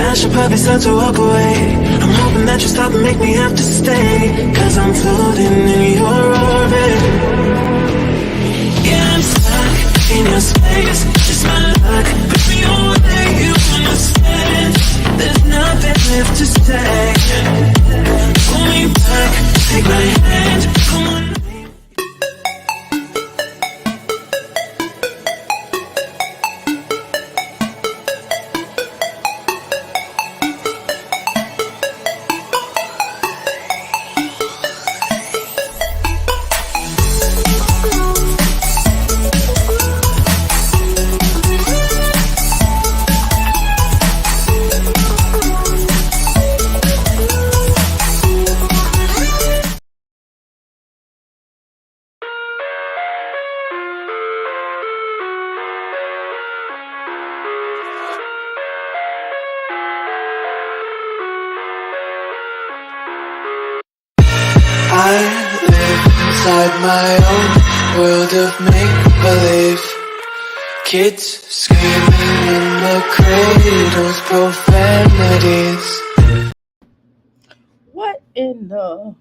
I should probably start to walk away. I'm hoping that you stop and make me have to stay, cause I'm floating in your orbit. Yeah, I'm stuck in your space. Just my luck, put me away, you understand. There's nothing left to say. Pull me back, take my hand, come on. I live inside my own world of make-believe. Kids screaming in the cradles, profanities. What in the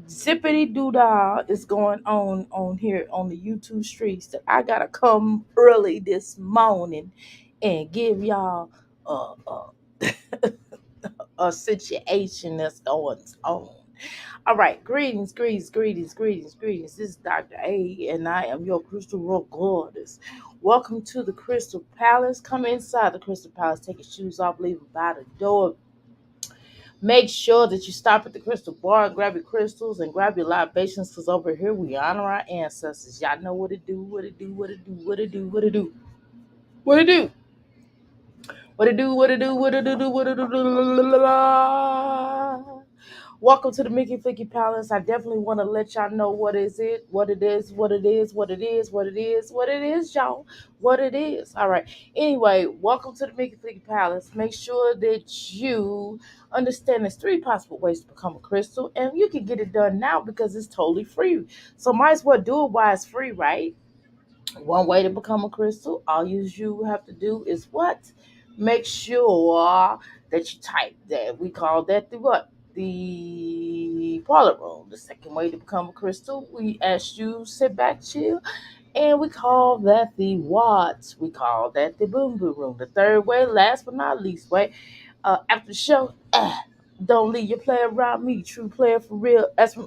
zippity doo-dah is going on here on the YouTube streets that I gotta come early this morning and give y'all a situation that's going on. All right, greetings. This is Dr. A, and I am your Crystal Rock Goddess. Welcome to the Crystal Palace. Come inside the Crystal Palace, take your shoes off, leave them by the door. Make sure that you stop at the crystal bar and grab your crystals and grab your libations, because over here we honor our ancestors. Y'all know what it do. Welcome to the Mickey Flicky Palace. I definitely want to let y'all know what it is, y'all. What it is. All right. Anyway, welcome to the Mickey Flicky Palace. Make sure that you understand there's 3 possible ways to become a crystal, and you can get it done now because it's totally free. So might as well do it while it's free, right? One way to become a crystal, all you have to do is what? Make sure that you type that. We call that the what? The parlor room. The second way to become a crystal, we ask you sit back, chill, and we call that the what? We call that the boom boom room. The third way, last but not least way, after the show, don't leave your player around me. True player for real. That's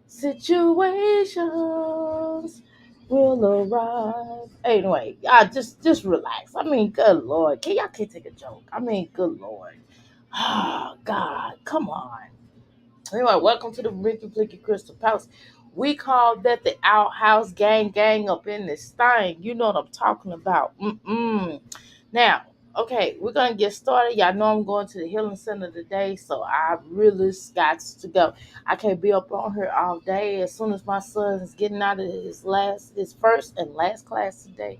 situations will arrive. Anyway, y'all just relax. I mean, good lord, y'all can't take a joke. I mean, good lord. Oh God, come on. Anyway, welcome to the Ricky Flicky Crystal Palace. We call that the outhouse gang up in this thing. You know what I'm talking about. Now, okay, we're gonna get started. Y'all know I'm going to the healing center today, so I really got to go. I can't be up on here all day. As soon as my son is getting out of his first and last class today,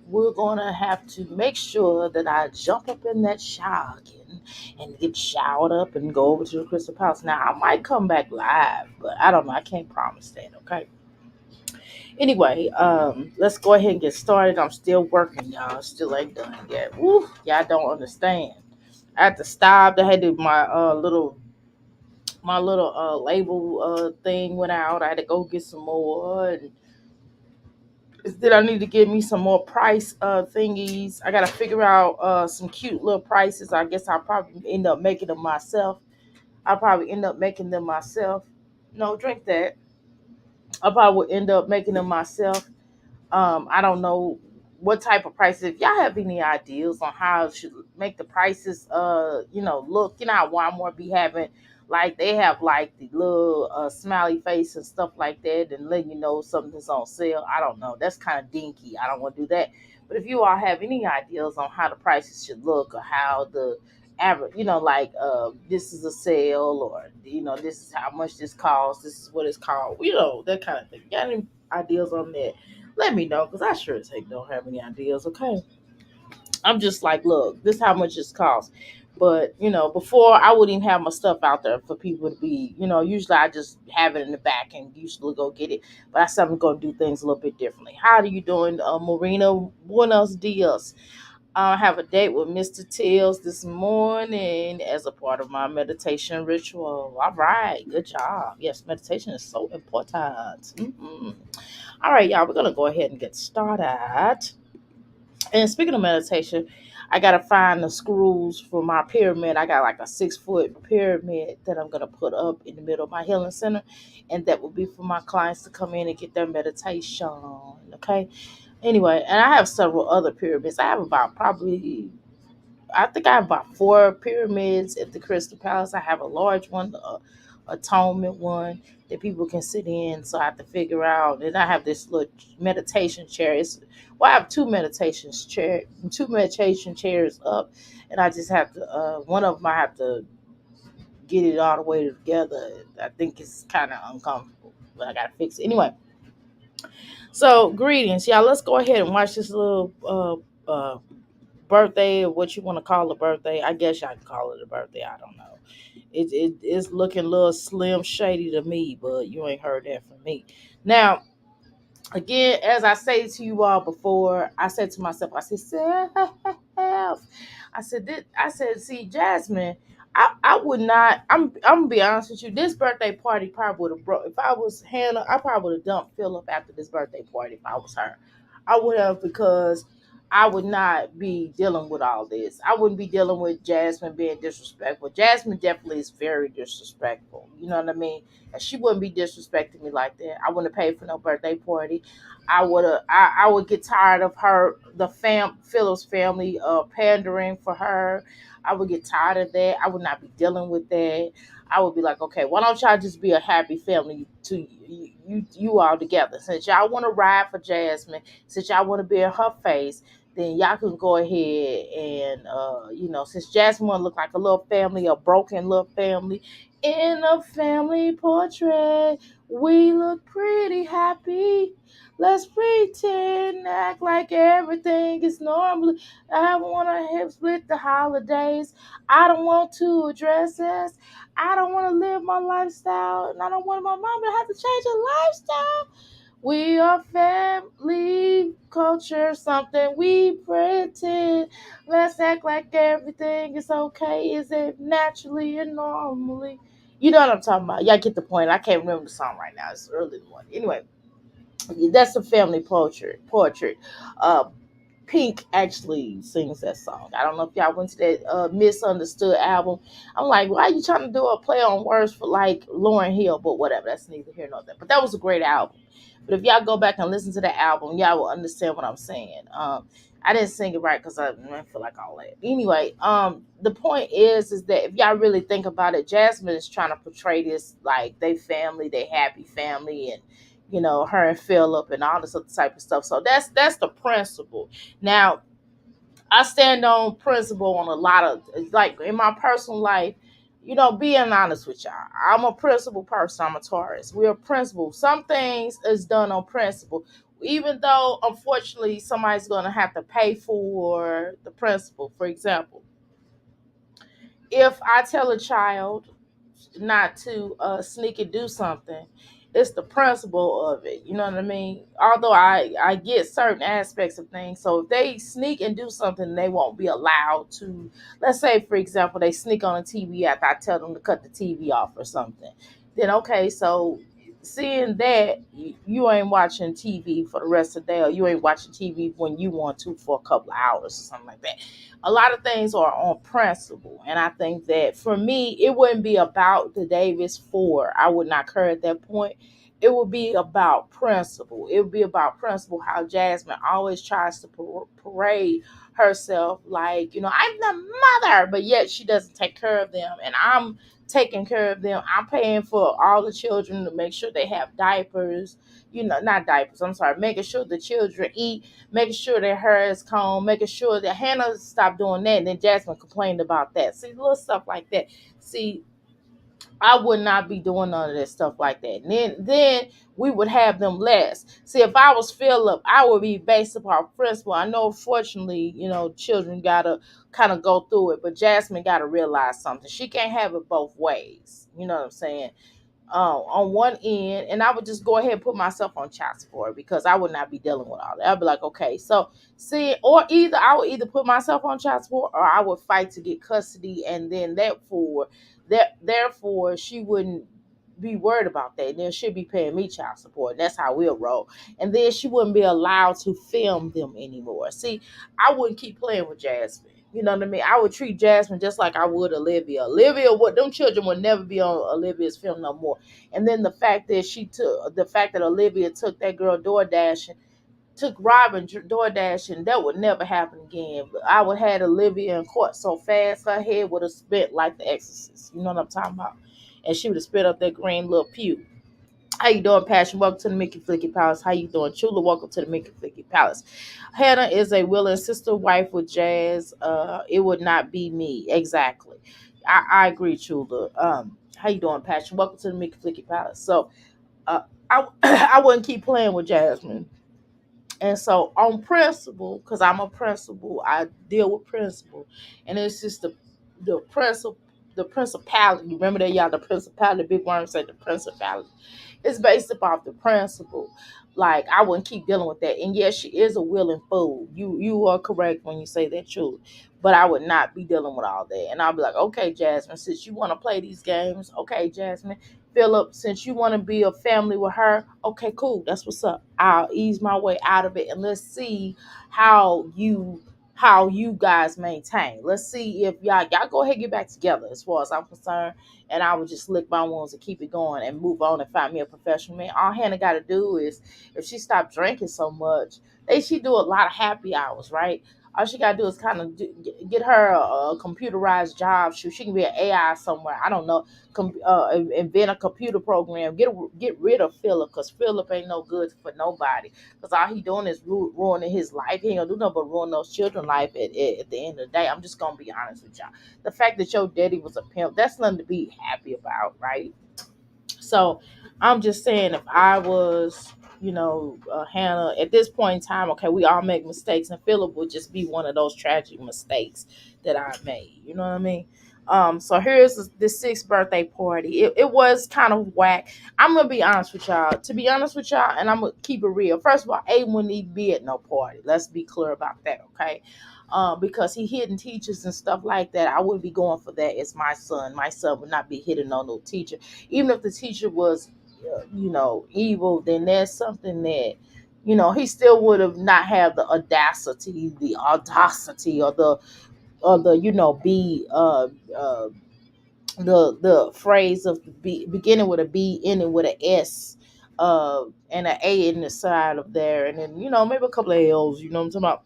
we're gonna have to make sure that I jump up in that shower again and get showered up and go over to the Crystal Palace. Now I might come back live, but I don't know. I can't promise that. Okay. Anyway, let's go ahead and get started. I'm still working, y'all. Still ain't done yet. Woo, y'all don't understand. I had to stop. I had to my little label thing went out. I had to go get some more. And then I need to get me some more price thingies. I gotta figure out some cute little prices. I guess I'll probably end up making them myself. No, drink that. I probably would end up making them myself. I don't know what type of prices. If y'all have any ideas on how I should make the prices, look, how Walmart be having, like they have like the little smiley face and stuff like that, and letting you know something's on sale. I don't know. That's kind of dinky. I don't want to do that. But if you all have any ideas on how the prices should look, or how the average, this is a sale, or this is how much this costs, this is what it's called, that kind of thing. Got any ideas on that? Let me know, because I sure as heck don't have any ideas, okay? I'm just like, look, this is how much this costs. But before I wouldn't even have my stuff out there for people to be. Usually I just have it in the back and usually go get it. But I said I'm going to do things a little bit differently. How are you doing, Marina? Buenos dias. I have a date with Mr. Tills this morning as a part of my meditation ritual. All right, good job. Yes, meditation is so important. All right, y'all, we're going to go ahead and get started. And speaking of meditation, I gotta find the screws for my pyramid. I got like a 6 foot pyramid that I'm gonna put up in the middle of my healing center, and that will be for my clients to come in and get their meditation. Okay. Anyway, and I have several other pyramids. I have about probably I think I have about 4 pyramids at the Crystal Palace. I have a large one, atonement one that people can sit in. So I have to figure out. And I have this little meditation chair. I have two meditation chairs up, and I just have to. One of them I have to get it all the way together. I think it's kind of uncomfortable, but I gotta fix it anyway. So greetings, y'all. Let's go ahead and watch this little birthday, or what you want to call a birthday. I guess y'all can call it a birthday. I don't know. It's looking a little slim shady to me, but you ain't heard that from me. Now, again, as I say to you all before, I said to myself, I said, Self. I said, see, Jasmine, I would not. I'm gonna be honest with you. This birthday party probably would have broke. If I was Hannah, I probably would have dumped Philip after this birthday party. If I was her, I would have, because I would not be dealing with all this. I wouldn't be dealing with Jasmine being disrespectful. Jasmine definitely is very disrespectful. You know what I mean? And she wouldn't be disrespecting me like that. I wouldn't have paid for no birthday party. I would get tired of her, Philip's family pandering for her. I would get tired of that. I would not be dealing with that. I would be like, okay, why don't y'all just be a happy family to you all together? Since y'all want to ride for Jasmine, since y'all want to be in her face, then y'all can go ahead and since Jasmine want to look like a little family, a broken little family, in a family portrait, we look pretty happy. Let's pretend, act like everything is normal. I want to hip split the holidays. I don't want to address this. I don't want to live my lifestyle, and I don't want my mom to have to change her lifestyle. We are family culture, something we pretend. Let's act like everything is okay. Is it naturally and normally? You know what I'm talking about. Y'all get the point. I can't remember the song right now. It's early in the morning. Anyway, that's a family portrait. Uh, Pink actually sings that song. I don't know if y'all went to that Misunderstood album. I'm like, why are you trying to do a play on words for like Lauryn Hill? But whatever, that's neither here nor there. But that was a great album. But if y'all go back and listen to the album, y'all will understand what I'm saying. I didn't sing it right because I didn't feel like all that. Anyway, the point is that if y'all really think about it, Jasmine is trying to portray this like they family, they happy family, and her and Philip and all this other type of stuff. So that's the principle. Now, I stand on principle on a lot of, like, in my personal life, being honest with y'all. I'm a principle person. I'm a Taurus. We're a principle. Some things is done on principle. Even though, unfortunately, somebody's going to have to pay for the principle. For example, if I tell a child not to sneak and do something, it's the principle of it. You know what I mean? Although I get certain aspects of things. So if they sneak and do something, they won't be allowed to. Let's say, for example, they sneak on a TV after I tell them to cut the TV off or something. Then okay, so seeing that, you ain't watching TV for the rest of the day, or you ain't watching TV when you want to for a couple of hours or something like that. A lot of things are on principle, and I think that for me, it wouldn't be about the Davis Four. I would not care at that point. It would be about principle. It would be about principle. How Jasmine always tries to parade herself like, I'm the mother, but yet she doesn't take care of them, and I'm taking care of them. I'm paying for all the children to make sure they have diapers, not diapers, I'm sorry, making sure the children eat, making sure their hair is combed, making sure that Hannah stopped doing that. And then Jasmine complained about that. See, little stuff like that. See, I would not be doing none of that stuff like that. And then we would have them less. See, if I was Philip, I would be based upon principle. I know, fortunately, children gotta kind of go through it, but Jasmine gotta realize something. She can't have it both ways. You know what I'm saying? On one end, and I would just go ahead and put myself on child support because I would not be dealing with all that. I'd be like, okay, so see, or either I would either put myself on child support or I would fight to get custody, and then therefore she wouldn't be worried about that. And then she'd be paying me child support. And that's how we'll roll. And then she wouldn't be allowed to film them anymore. See, I wouldn't keep playing with Jasmine. You know what I mean? I would treat Jasmine just like I would Olivia. What them children would never be on Olivia's film no more. And then the fact that Olivia took that girl took Robin door dashing, that would never happen again. But I would have Olivia in court so fast, her head would have spit like the Exorcist. You know what I'm talking about? And she would have spit up that green little pew. How you doing, Passion? Welcome to the Mickey Flicky Palace. How you doing, Chula? Welcome to the Mickey Flicky Palace. Hannah is a willing sister wife with Jazz. It would not be me. Exactly. I agree, Chula. How you doing, Passion? Welcome to the Mickey Flicky Palace. So, I I wouldn't keep playing with Jasmine. And so on principle, because I'm a principal, I deal with principle. And it's just the principle, the principality. Remember that, y'all, the principality, Big Worm said the principality. It's based upon the principle. Like, I wouldn't keep dealing with that. And yes, she is a willing fool. You are correct when you say that, truly. But I would not be dealing with all that. And I'll be like, okay, Jasmine, since you want to play these games, okay, Jasmine, Philip, since you want to be a family with her, okay, cool. That's what's up. I'll ease my way out of it, and let's see how you guys maintain. Let's see if y'all go ahead and get back together as far as I'm concerned. And I would just lick my wounds and keep it going and move on and find me a professional man. All Hannah got to do is, if she stopped drinking so much, she do a lot of happy hours, right? All she got to do is kind of get her a computerized job. She can be an AI somewhere. I don't know. Invent a computer program. Get rid of Philip, because Philip ain't no good for nobody. Because all he doing is ruining his life. He ain't gonna do nothing but ruin those children's life at the end of the day. I'm just gonna be honest with y'all. The fact that your daddy was a pimp, that's nothing to be happy about, right? So I'm just saying, if I was, Hannah, at this point in time, okay, we all make mistakes, and Philip would just be one of those tragic mistakes that I made. You know what I mean? So here's the sixth birthday party. It was kind of whack. I'm gonna be honest with y'all. To be honest with y'all, and I'm gonna keep it real. First of all, Aiden wouldn't even be at no party. Let's be clear about that, okay? Because he hidden teachers and stuff like that. I wouldn't be going for that as my son. My son would not be hidden on no teacher. Even if the teacher was, evil, then there's something that, he still would have not have the audacity, or the be the phrase of beginning with a B, ending with a S, and an A in the side of there, and then maybe a couple of L's. You know what I'm talking about?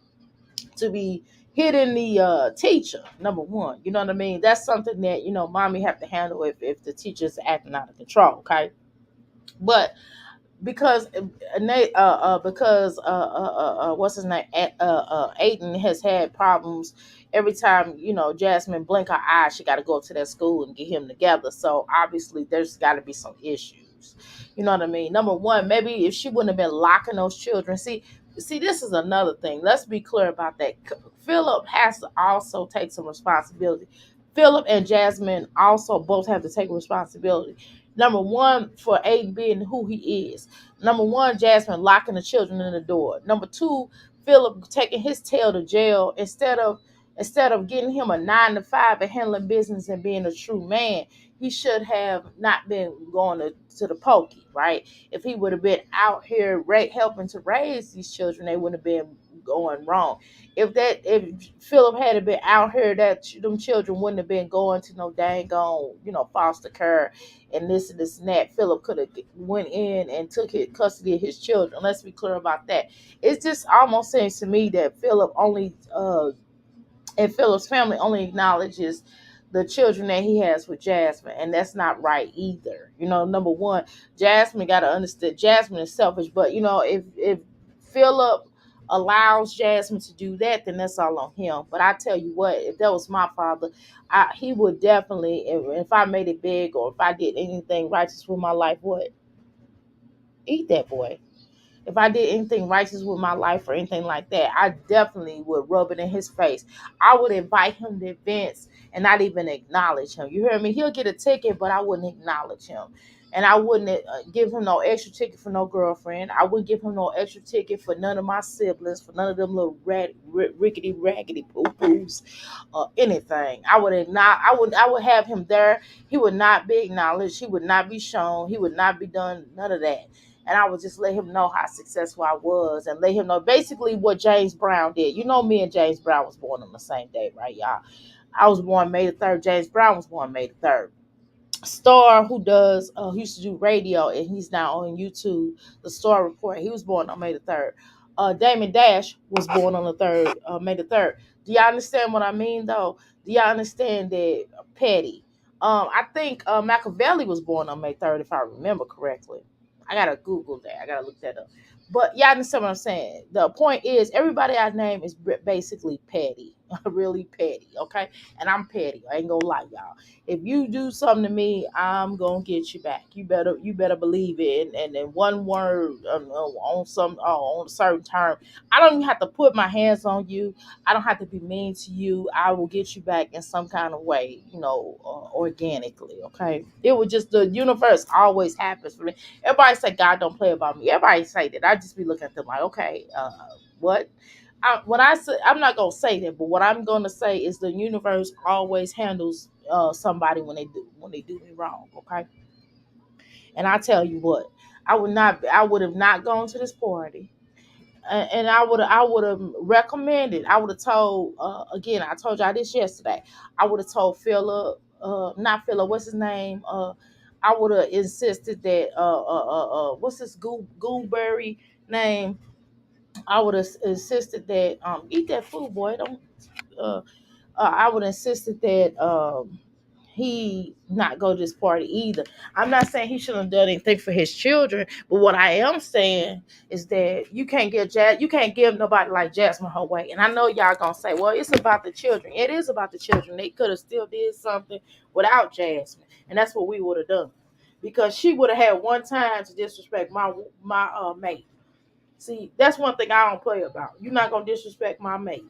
To be hitting the teacher, number one. You know what I mean? That's something that mommy have to handle if the teacher's acting out of control. Okay, but because what's his name, Aiden has had problems every time Jasmine blink her eyes, she got to go to that school and get him together. So obviously there's got to be some issues. You know what I mean? Number one, maybe if she wouldn't have been locking those children. See, this is another thing. Let's be clear about that. Philip has to also take some responsibility. Philip and Jasmine also both have to take responsibility. Number one, for Aiden being who he is. Number one, Jasmine locking the children in the door. Number two, Philip taking his tail to jail instead of getting him a 9 to 5 and handling business and being a true man. He should have not been going to the pokey, right? If he would have been out here helping to raise these children, they wouldn't have been going wrong. If Philip had been out here, that them children wouldn't have been going to no dang on, foster care and this and this and that. Philip could have went in and took custody of his children. Let's be clear about that. It just almost seems to me that Philip only and Philip's family only acknowledges the children that he has with Jasmine, and that's not right either. Number one, Jasmine got to understand Jasmine is selfish, but if Philip allows Jasmine to do that, then that's all on him. But I tell you what, if that was my father, he would definitely, if I made it big or if I did anything righteous with my life, what? Eat that boy. If I did anything righteous with my life or anything like that, I definitely would rub it in his face. I would invite him to events and not even acknowledge him. You hear me? He'll get a ticket, but I wouldn't acknowledge him. And I wouldn't give him no extra ticket for no girlfriend. I wouldn't give him no extra ticket for none of my siblings, for none of them little rickety raggedy poo poos, or anything. I would have him there. He would not be acknowledged. He would not be shown. He would not be done none of that. And I would just let him know how successful I was and let him know basically what James Brown did. You know, me and James Brown was born on the same day, right, y'all? I was born May the 3rd. James Brown was born May the 3rd. Star, who used to do radio and he's now on YouTube, the Star Report. He was born on May the 3rd. Damon Dash was born on the 3rd, May the 3rd. Do y'all understand what I mean, though? Do y'all understand that Petty? I think Machiavelli was born on May 3rd, if I remember correctly. I gotta Google that. I gotta look that up. But y'all understand what I'm saying. The point is, everybody I name is basically petty, really petty. Okay, and I'm petty. I ain't gonna lie, y'all. If you do something to me, I'm gonna get you back. You better believe it. And in one word, on a certain term, I don't even have to put my hands on you. I don't have to be mean to you. I will get you back in some kind of way, organically. Okay, it would just the universe always happens for me. Everybody say God don't play about me. Everybody say that. I just be looking at them like, okay, what? When I say, I'm not gonna say that, but what I'm gonna say is the universe always handles somebody when they do me wrong. Okay, and I tell you what, I would have not gone to this party, and I would have recommended. I would have told again. I told y'all this yesterday. I would have told Philip, not Philip. What's his name? I would have insisted that what's this Goolberry name? I would have insisted that eat that food, boy. Don't uh, I would have insisted that he not go to this party either. I'm not saying he shouldn't have done anything for his children, but what I am saying is that you can't give nobody like Jasmine her way. And I know y'all gonna say, well, it's about the children. It is about the children. They could have still did something without Jasmine, and that's what we would have done, because she would have had one time to disrespect my mate. See, that's one thing I don't play about. You're not gonna disrespect my mate.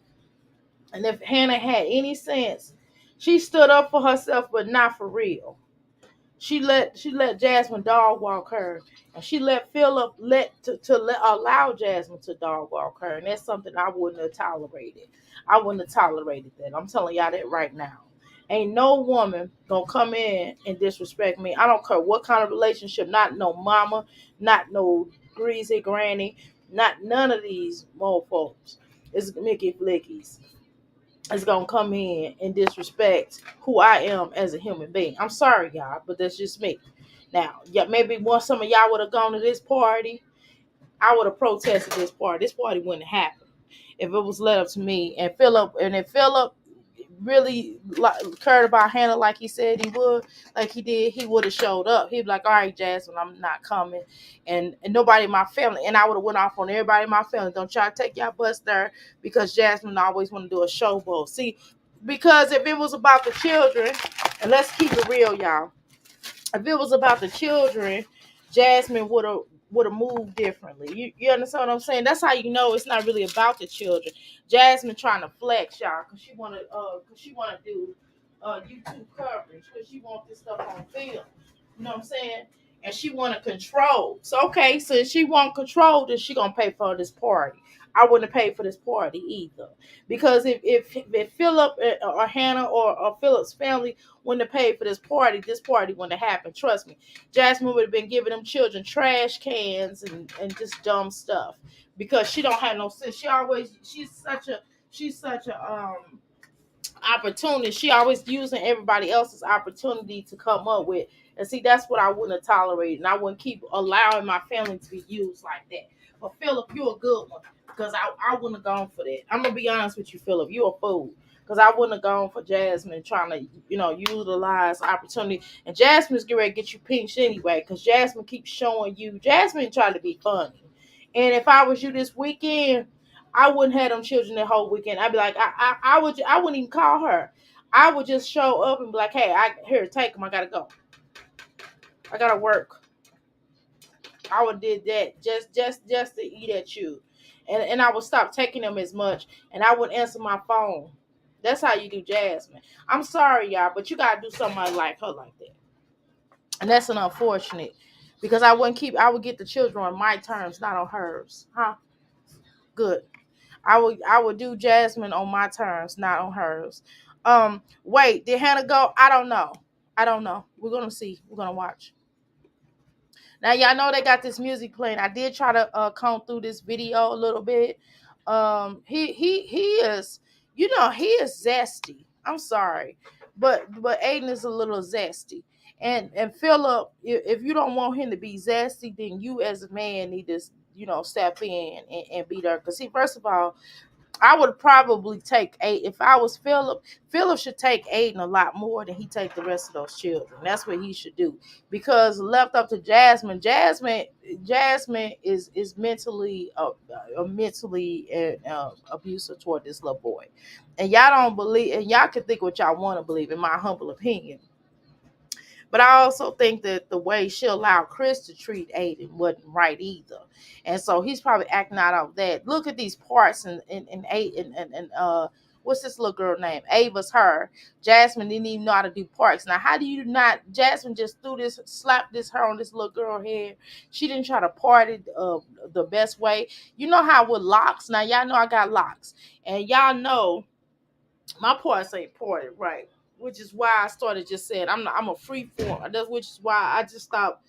And if Hannah had any sense, she stood up for herself, but not for real. She let Jasmine dog walk her, and she let Philip allow Jasmine to dog walk her, and that's something I wouldn't have tolerated. I wouldn't have tolerated that. I'm telling y'all that right now. Ain't no woman gonna come in and disrespect me. I don't care what kind of relationship. Not no mama, not no greasy granny, not none of these mofos. It's Mickey Flickies is gonna come in and disrespect who I am as a human being. I'm sorry, y'all, but that's just me. Now, yeah, maybe once some of y'all would have gone to this party, I would have protested this party. This party wouldn't happen if it was led up to me. And if Philip really cared about Hannah like he said he would, like he did, he would have showed up. He'd be like, all right, Jasmine, I'm not coming. And nobody in my family, and I would have went off on everybody in my family. Don't try to take y'all bus there, because Jasmine always want to do a showboat. See, because if it was about the children, and let's keep it real, y'all. If it was about the children, Jasmine would have moved differently. You understand what I'm saying? That's how you know it's not really about the children. Jasmine trying to flex, y'all, because she wanna do YouTube coverage, because she want this stuff on film. You know what I'm saying? And she want to control. So okay, so she want control, then she gonna pay for this party. I wouldn't have paid for this party either, because if Philip or Hannah or Philip's family wouldn't have paid for this party wouldn't have happened. Trust me, Jasmine would have been giving them children trash cans and just dumb stuff, because she don't have no sense. She's such a opportunity. She always using everybody else's opportunity to come up with. And see, that's what I wouldn't have tolerated. And I wouldn't keep allowing my family to be used like that. But Philip, you're a good one, because I wouldn't have gone for that. I'm gonna be honest with you, Philip. You're a fool. Because I wouldn't have gone for Jasmine trying to, utilize opportunity. And Jasmine's getting ready to get you pinched anyway. Because Jasmine keeps showing you. Jasmine trying to be funny. And if I was you this weekend, I wouldn't have them children the whole weekend. I'd be like, I wouldn't even call her. I would just show up and be like, hey, here, take them. I gotta go. I gotta work. I would did that just to eat at you, and I would stop taking them as much, and I would answer my phone. That's how you do Jasmine. I'm sorry, y'all, but you gotta do somebody like her like that, and that's an unfortunate because I would get the children on my terms, not on hers. Huh? Good. I would do Jasmine on my terms, not on hers. Wait, did Hannah go? I don't know. I don't know. We're gonna see. We're gonna watch. Now y'all know they got this music playing. I did try to comb through this video a little bit. He is, he is zesty. I'm sorry, but Aiden is a little zesty. And Philip, if you don't want him to be zesty, then you as a man need to step in and be there. Because see, first of all, I would probably take eight if I was Philip. Philip should take Aiden a lot more than he take the rest of those children. That's what he should do. Because left up to Jasmine, Jasmine is mentally mentally abusive toward this little boy, and y'all don't believe, and y'all can think what y'all want to believe. In my humble opinion, but I also think that the way she allowed Chris to treat Aiden wasn't right either. And so he's probably acting out of that. Look at these parts and what's this little girl name? Ava's her. Jasmine didn't even know how to do parks. Now, how do you not? Jasmine just slapped this her on this little girl head. She didn't try to part it the best way. You know how with locks. Now, y'all know I got locks. And y'all know my parts ain't parted right, which is why I started just saying I'm a free form. That's which is why I just stopped,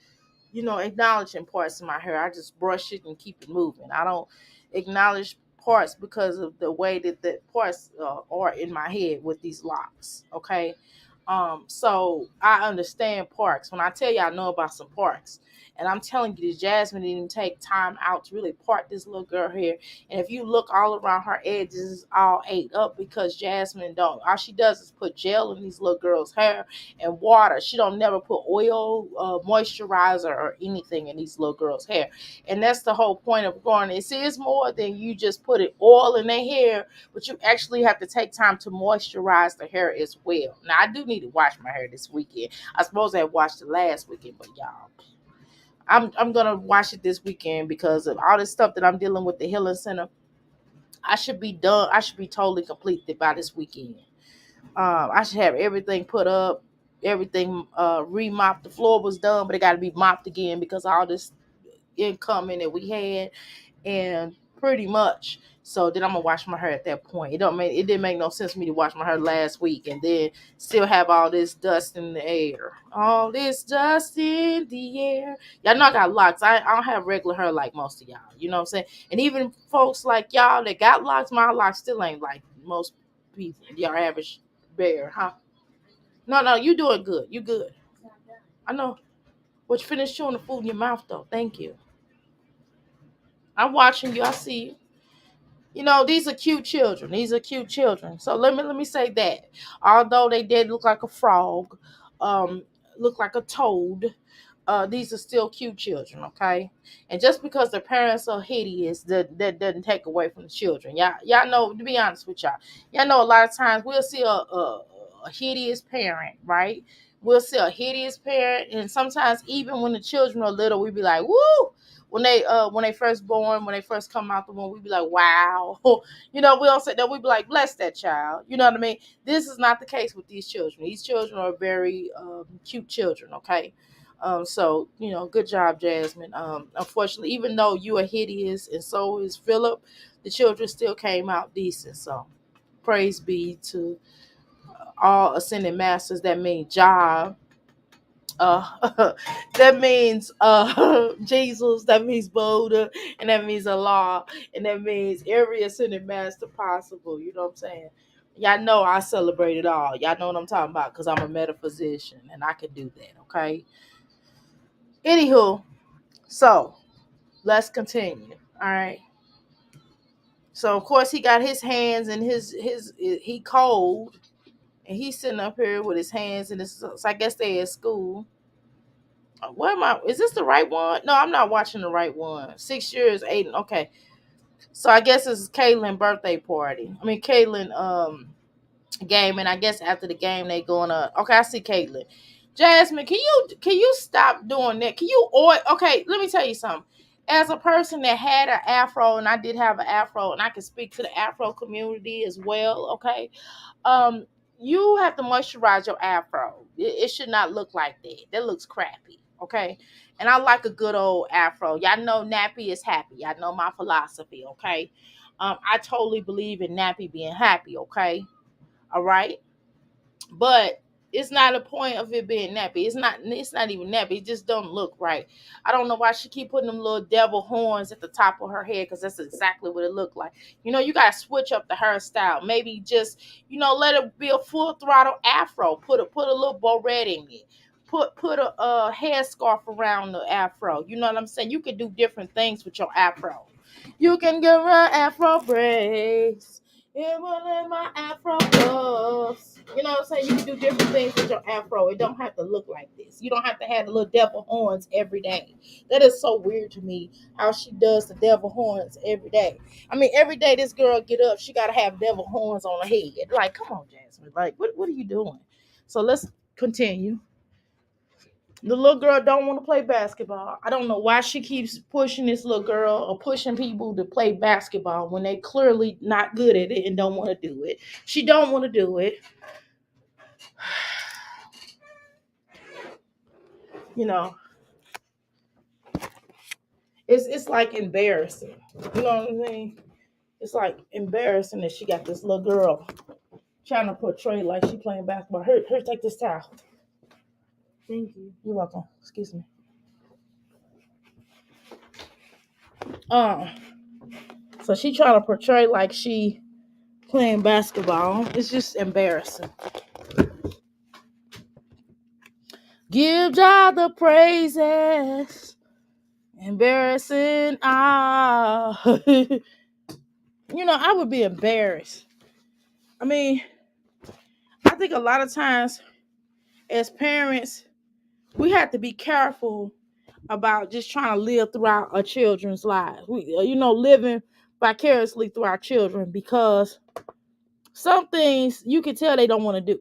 acknowledging parts of my hair. I just brush it and keep it moving. I don't acknowledge parts because of the way that the parts are in my head with these locks. Okay, so I understand parks. When I tell you I know about some parks, and I'm telling you, that Jasmine didn't even take time out to really part this little girl hair. And if you look all around her edges, it's all ate up because Jasmine don't. All she does is put gel in these little girls' hair and water. She don't never put oil, moisturizer, or anything in these little girls' hair. And that's the whole point of growing. It's more than you just put it oil in their hair, but you actually have to take time to moisturize the hair as well. Now, I do need to wash my hair this weekend. I suppose I had washed it last weekend, but y'all, I'm gonna wash it this weekend because of all this stuff that I'm dealing with the healing center. I should be done. I should be totally completed by this weekend. I should have everything put up, everything remopped. The floor was done, but it got to be mopped again because all this incoming that we had, and pretty much. So then I'm gonna wash my hair at that point. It didn't make no sense for me to wash my hair last week and then still have all this dust in the air. All this dust in the air. Y'all know I got locks. I don't have regular hair like most of y'all. You know what I'm saying? And even folks like y'all that got locks, my locks still ain't like most people. Your average bear, huh? No, you doing good. You good. I know. But you finished chewing the food in your mouth though. Thank you. I'm watching you. I see you. These are cute children. These are cute children. So let me say that. Although they did look like a frog, um, look like a toad, these are still cute children, okay? And just because their parents are hideous, that doesn't take away from the children. Y'all know, to be honest with y'all know a lot of times we'll see a hideous parent, right? We'll see a hideous parent, and sometimes even when the children are little, we be like, woo! When they first born, when they first come out the womb, we be like, wow. We don't say that, we be like, bless that child. You know what I mean? This is not the case with these children. These children are very cute children, okay? So, good job, Jasmine. Unfortunately, even though you are hideous and so is Philip, the children still came out decent. So, praise be to all ascended masters. That means job. That means Jesus, that means Buddha, and that means Allah, and that means every ascended master possible. You know what I'm saying? Y'all know I celebrate it all. Y'all know what I'm talking about because I'm a metaphysician and I can do that. Okay. Anywho, so let's continue. All right. So of course he got his hands and he cold, and he's sitting up here with his hands in his. So I guess they at school. What am I? Is this the right one? No, I'm not watching the right one. 6 years, eight. Okay. So I guess it's Caitlyn birthday party. I mean Caitlyn game, and I guess after the game they gonna okay, I see Caitlyn. Jasmine, can you stop doing that? Can you or okay, let me tell you something. As a person that had an afro, and I did have an afro, and I can speak to the afro community as well, okay? Um, you have to moisturize your afro. It should not look like that. That looks crappy, okay? And I like a good old afro. Y'all know nappy is happy. Y'all know my philosophy, okay? I totally believe in nappy being happy, okay? All right, but it's not a point of it being nappy. It's not even nappy. It just don't look right. I don't know why she keep putting them little devil horns at the top of her head, because that's exactly what it looked like. You gotta switch up the hairstyle. Maybe just let it be a full throttle afro. Put a little bow red in it. Put a headscarf around the afro. You know what I'm saying? You can do different things with your afro. You can get my afro braids. It will let my afro puffs. You know what I'm saying? You can do different things with your afro. It don't have to look like this. You don't have to have the little devil horns every day. That is so weird to me how she does the devil horns every day. I mean, every day this girl get up, she gotta have devil horns on her head. Like, come on, Jasmine. Like, what are you doing? So let's continue. The little girl don't want to play basketball. I don't know why she keeps pushing this little girl or pushing people to play basketball when they clearly not good at it and don't want to do it. She don't want to do it. You know, it's like embarrassing. You know what I mean? It's like embarrassing that she got this little girl trying to portray like she playing basketball. Here, take this towel. Thank you. You're welcome. Excuse me. Um, so she trying to portray like she playing basketball. It's just embarrassing. Give God the praises. Embarrassing. I would be embarrassed. I mean, I think a lot of times as parents, we have to be careful about just trying to live throughout our children's lives. Living vicariously through our children, because some things you can tell they don't want to do.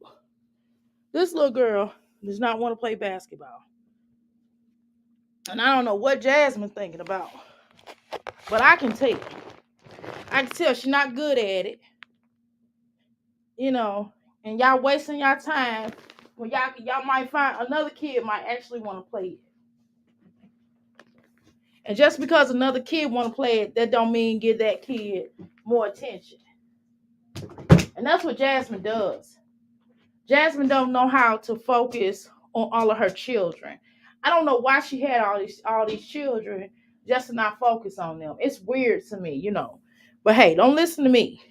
This little girl does not want to play basketball. And I don't know what Jasmine's thinking about, but I can tell. I can tell she's not good at it, you know, and y'all wasting y'all time when y'all might find another kid might actually want to play it. And just because another kid want to play it, that don't mean give that kid more attention. And that's what Jasmine does. Jasmine don't know how to focus on all of her children. I don't know why she had all these children just to not focus on them. It's weird to me. But hey, don't listen to me.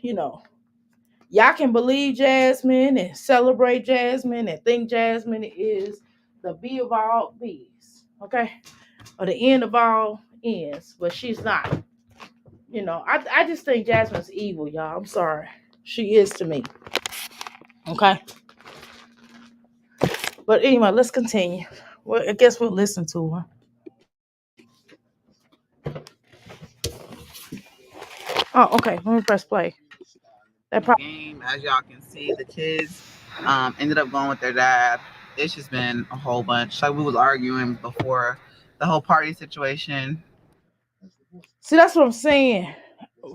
Y'all can believe Jasmine and celebrate Jasmine and think Jasmine is the be of all bees, okay? Or the end of all ends, but she's not. I just think Jasmine's evil, y'all. I'm sorry. She is to me, okay? But anyway, let's continue. Well, I guess we'll listen to her. Oh, okay. Let me press play. That probably. Game, as y'all can see, the kids ended up going with their dad. It's just been a whole bunch. Like we was arguing before the whole party situation. See, that's what I'm saying.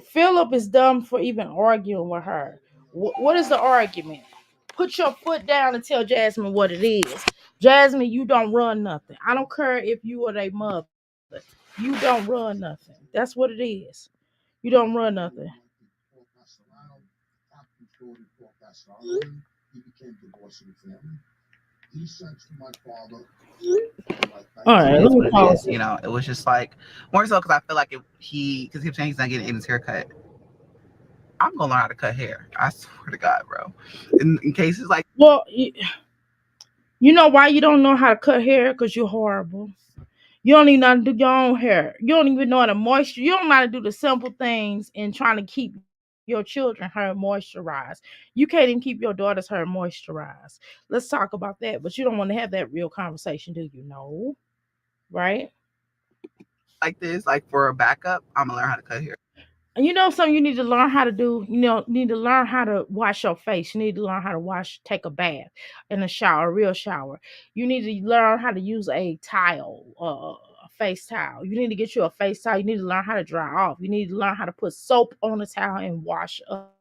Philip is dumb for even arguing with her. What is the argument? Put your foot down and tell Jasmine what it is. Jasmine, you don't run nothing. I don't care if you are their mother. You don't run nothing. That's what it is. You don't run nothing. All It right, let is me what it pause is. it. It was just like more so because I feel like because he keeps saying he's not getting his haircut. I'm gonna learn how to cut hair. I swear to God, bro. In cases like Well, you know why you don't know how to cut hair? Because you're horrible. You don't even know how to do your own hair. You don't even know how to moisture. You don't know how to do the simple things in trying to keep your children hair moisturized. You can't even keep your daughter's hair moisturized. Let's talk about that. But you don't want to have that real conversation, do you? No, right? this, like for a backup, I'm gonna learn how to cut hair. And you know something you need to learn how to do? You know, need to learn how to wash your face. You need to learn how to take a bath in a shower, a real shower. You need to learn how to use a towel, a face towel. You need to get you a face towel. You need to learn how to dry off. You need to learn how to put soap on the towel and wash up.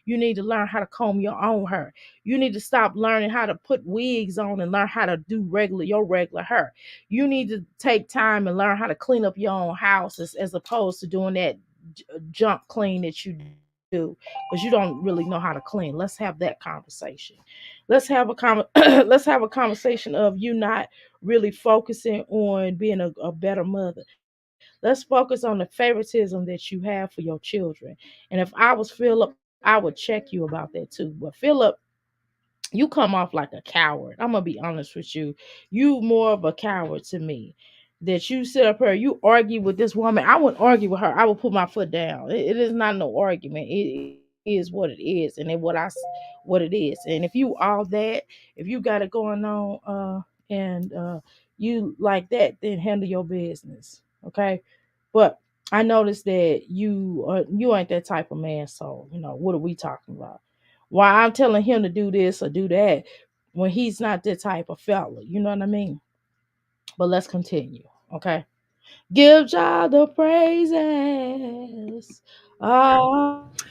You need to learn how to comb your own hair. You need to stop learning how to put wigs on and learn how to do your regular hair. You need to take time and learn how to clean up your own house as opposed to doing that junk clean that you do because you don't really know how to clean. Let's have that conversation. Let's have a conversation of you not really focusing on being a better mother. Let's focus on the favoritism that you have for your children. And if I was Philip, I would check you about that too. But Philip, you come off like a coward. I'm gonna be honest with you. You more of a coward to me. That you sit up here, you argue with this woman. I wouldn't argue with her. I would put my foot down. It is not no argument. It is what it is, and what it is. And if you all that, if you got it going on, and you like that, then handle your business, okay? But I noticed that you ain't that type of man. So what are we talking about? Why I'm telling him to do this or do that when he's not that type of fella. You know what I mean? But let's continue. Okay. Give God the praises. I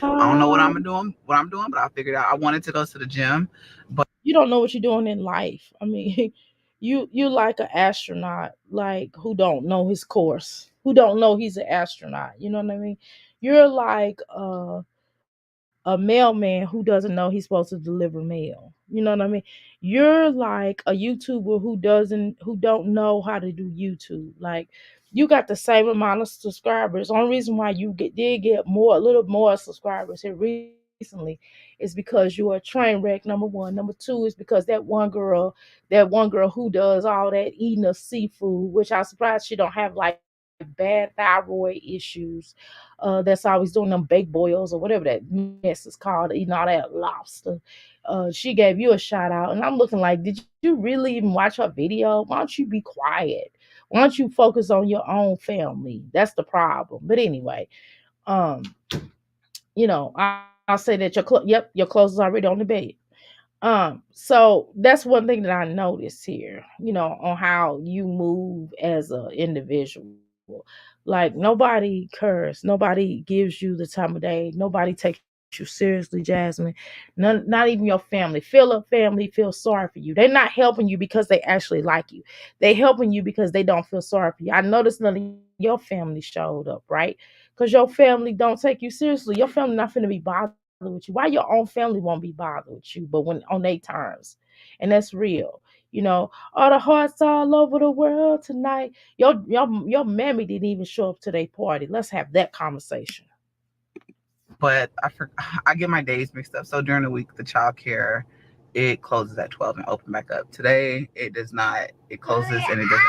don't know Ah, what I'm doing, but I figured out I wanted to go to the gym, but you don't know what you're doing in life. I mean, you like an astronaut, like who don't know his course, who don't know he's an astronaut. You know what I mean? You're like a mailman who doesn't know he's supposed to deliver mail. You know what I mean? You're like a YouTuber who don't know how to do YouTube. Like you got the same amount of subscribers. Only reason why did get a little more subscribers here recently is because you're a train wreck. Number one. Number two is because that one girl who does all that eating of seafood, which I'm surprised she don't have like bad thyroid issues. That's always doing them baked boils or whatever that mess is called, eating all that lobster. She gave you a shout out, and I'm looking like, did you really even watch her video? Why don't you be quiet? Why don't you focus on your own family? That's the problem. But anyway, um, I'll say that your clothes is already on the bed. So that's one thing that I noticed here, on how you move as an individual. Like nobody cares, nobody gives you the time of day, nobody takes you seriously, Jasmine. None, not even your family. Family feels sorry for you. They're not helping you because they actually like you. They helping you because they don't feel sorry for you. I noticed none of your family showed up, right? Because your family don't take you seriously. Your family not finna be bothered with you. Why your own family won't be bothered with you, but when on their terms, and that's real. All the hearts all over the world tonight. Your mammy didn't even show up to their party. Let's have that conversation. I get my days mixed up. So during the week, the child care, it closes at 12 and open back up. Today, it does not. It closes and it doesn't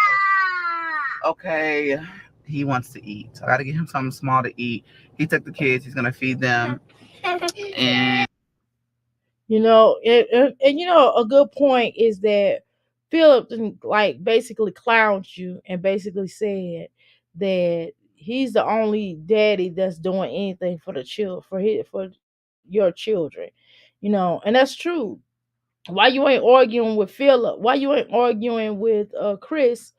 open. Okay, he wants to eat. So I got to get him something small to eat. He took the kids. He's going to feed them. And A good point is that Philip like basically clowned you and basically said that he's the only daddy that's doing anything for the child for your children. And that's true. Why you ain't arguing with Philip? Why you ain't arguing with Chris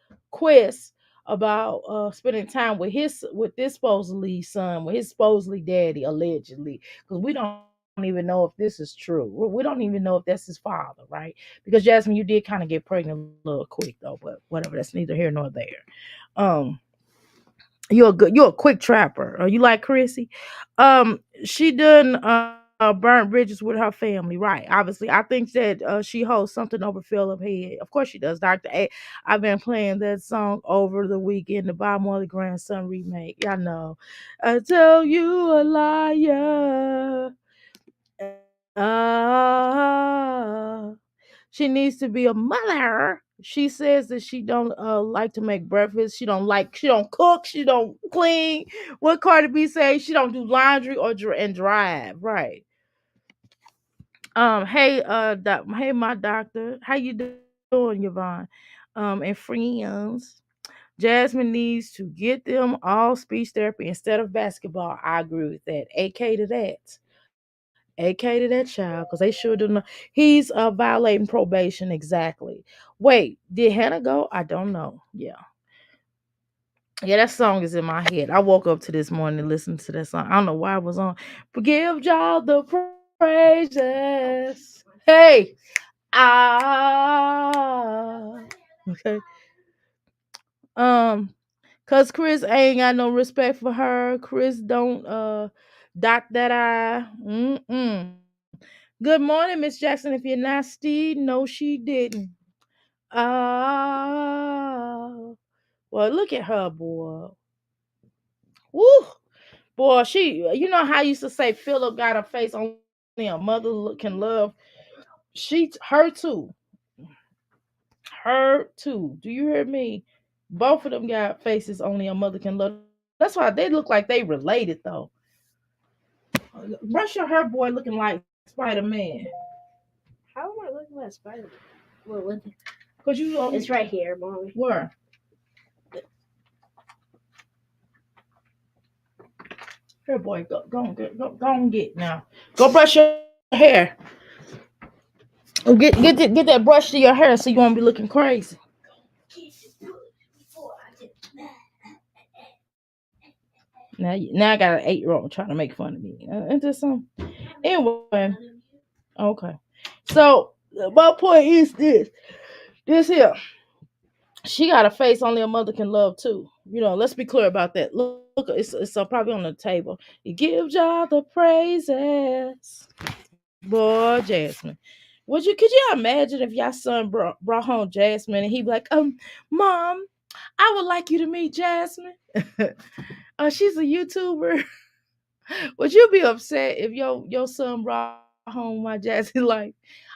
about spending time with this supposedly son, with his supposedly daddy, allegedly? Because we don't even know if this is true. We don't even know if that's his father, right? Because Jasmine, you did kind of get pregnant a little quick though, but whatever. That's neither here nor there. Um, you're a quick trapper. You like Chrissy? She done burnt bridges with her family, right? Obviously, I think that she holds something over Philip head. Of course she does, Doctor A. I've been playing that song over the weekend, the Bob Marley grandson remake. I know. I tell you a liar. Ah, she needs to be a mother. She says that she don't like to make breakfast. She don't cook. She don't clean. What Cardi B say? She don't do laundry and drive. Right. Hey, hey, my doctor. How you doing, Yvonne? And friends. Jasmine needs to get them all speech therapy instead of basketball. I agree with that. AK to that. AK to that child, because they sure do know he's violating probation. Exactly. Wait, did Hannah go? I don't know. Yeah. Yeah, that song is in my head. I woke up to this morning and listened to that song. I don't know why it was on. Forgive y'all the praises. Hey, ah. Okay. Um, cause Chris ain't got no respect for her. Chris don't dot that I. Mm-mm. Good morning, Miss Jackson. If you're nasty, no, she didn't. Ah, well, look at her, boy. Woo, boy. You know how I used to say Philip got a face only a mother can love. Her too, her too. Do you hear me? Both of them got faces only a mother can love. That's why they look like they related though. Brush your hair, boy, looking like Spider Man. How am I looking like Spider-Man? Well, look, Cause you, it's right here, mommy. Where? Here, boy, go and get now. Go brush your hair. Get that brush to your hair so you won't be looking crazy. Now I got an 8-year-old trying to make fun of me. Ain't this some? Anyway, okay. So my point is this. This here. She got a face only a mother can love too. Let's be clear about that. Look, it's probably on the table. You give y'all the praises, boy, Jasmine. Could you imagine if y'all son brought home Jasmine and he'd be like, Mom, I would like you to meet Jasmine. She's a YouTuber. Would you be upset if your son brought home my Jazzy life?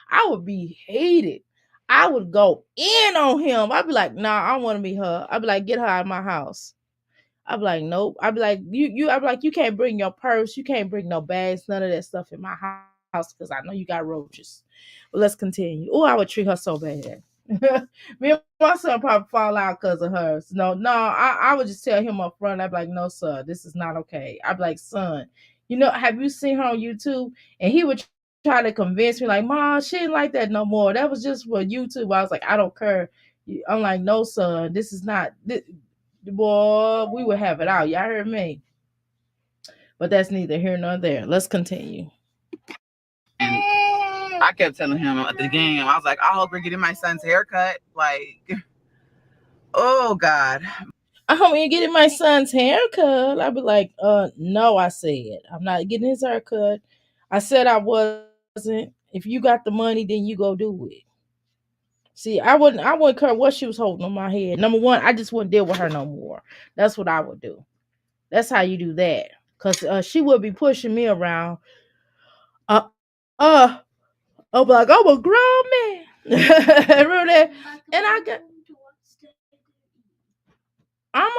I would be hated. I would go in on him. I'd be like, nah, I don't want to meet her. I'd be like, get her out of my house. I'd be like, nope. I'd be like, I'd be like, you can't bring your purse, you can't bring no bags, none of that stuff in my house because I know you got roaches. But let's continue. Oh, I would treat her so bad. Me and my son probably fall out because of her. No, I would just tell him up front. I'd be like, no, sir, this is not okay. I'd be like, son, have you seen her on YouTube? And he would try to convince me, like, Mom, she ain't like that no more. That was just for YouTube. I was like, I don't care. I'm like, no, son, this is not. Boy, we would have it out. Y'all heard me. But that's neither here nor there. Let's continue. And I kept telling him at the game, I was like, I hope you're getting my son's haircut. Like, oh God. I hope you're getting my son's haircut. I'd be like, no, I said. I'm not getting his haircut. I said I wasn't. If you got the money, then you go do it. See, I wouldn't care what she was holding on my head. Number one, I just wouldn't deal with her no more. That's what I would do. That's how you do that. Cause she would be pushing me around. Uh, uh, I'm like, I'm a grown man. Remember that? And I'm a I'm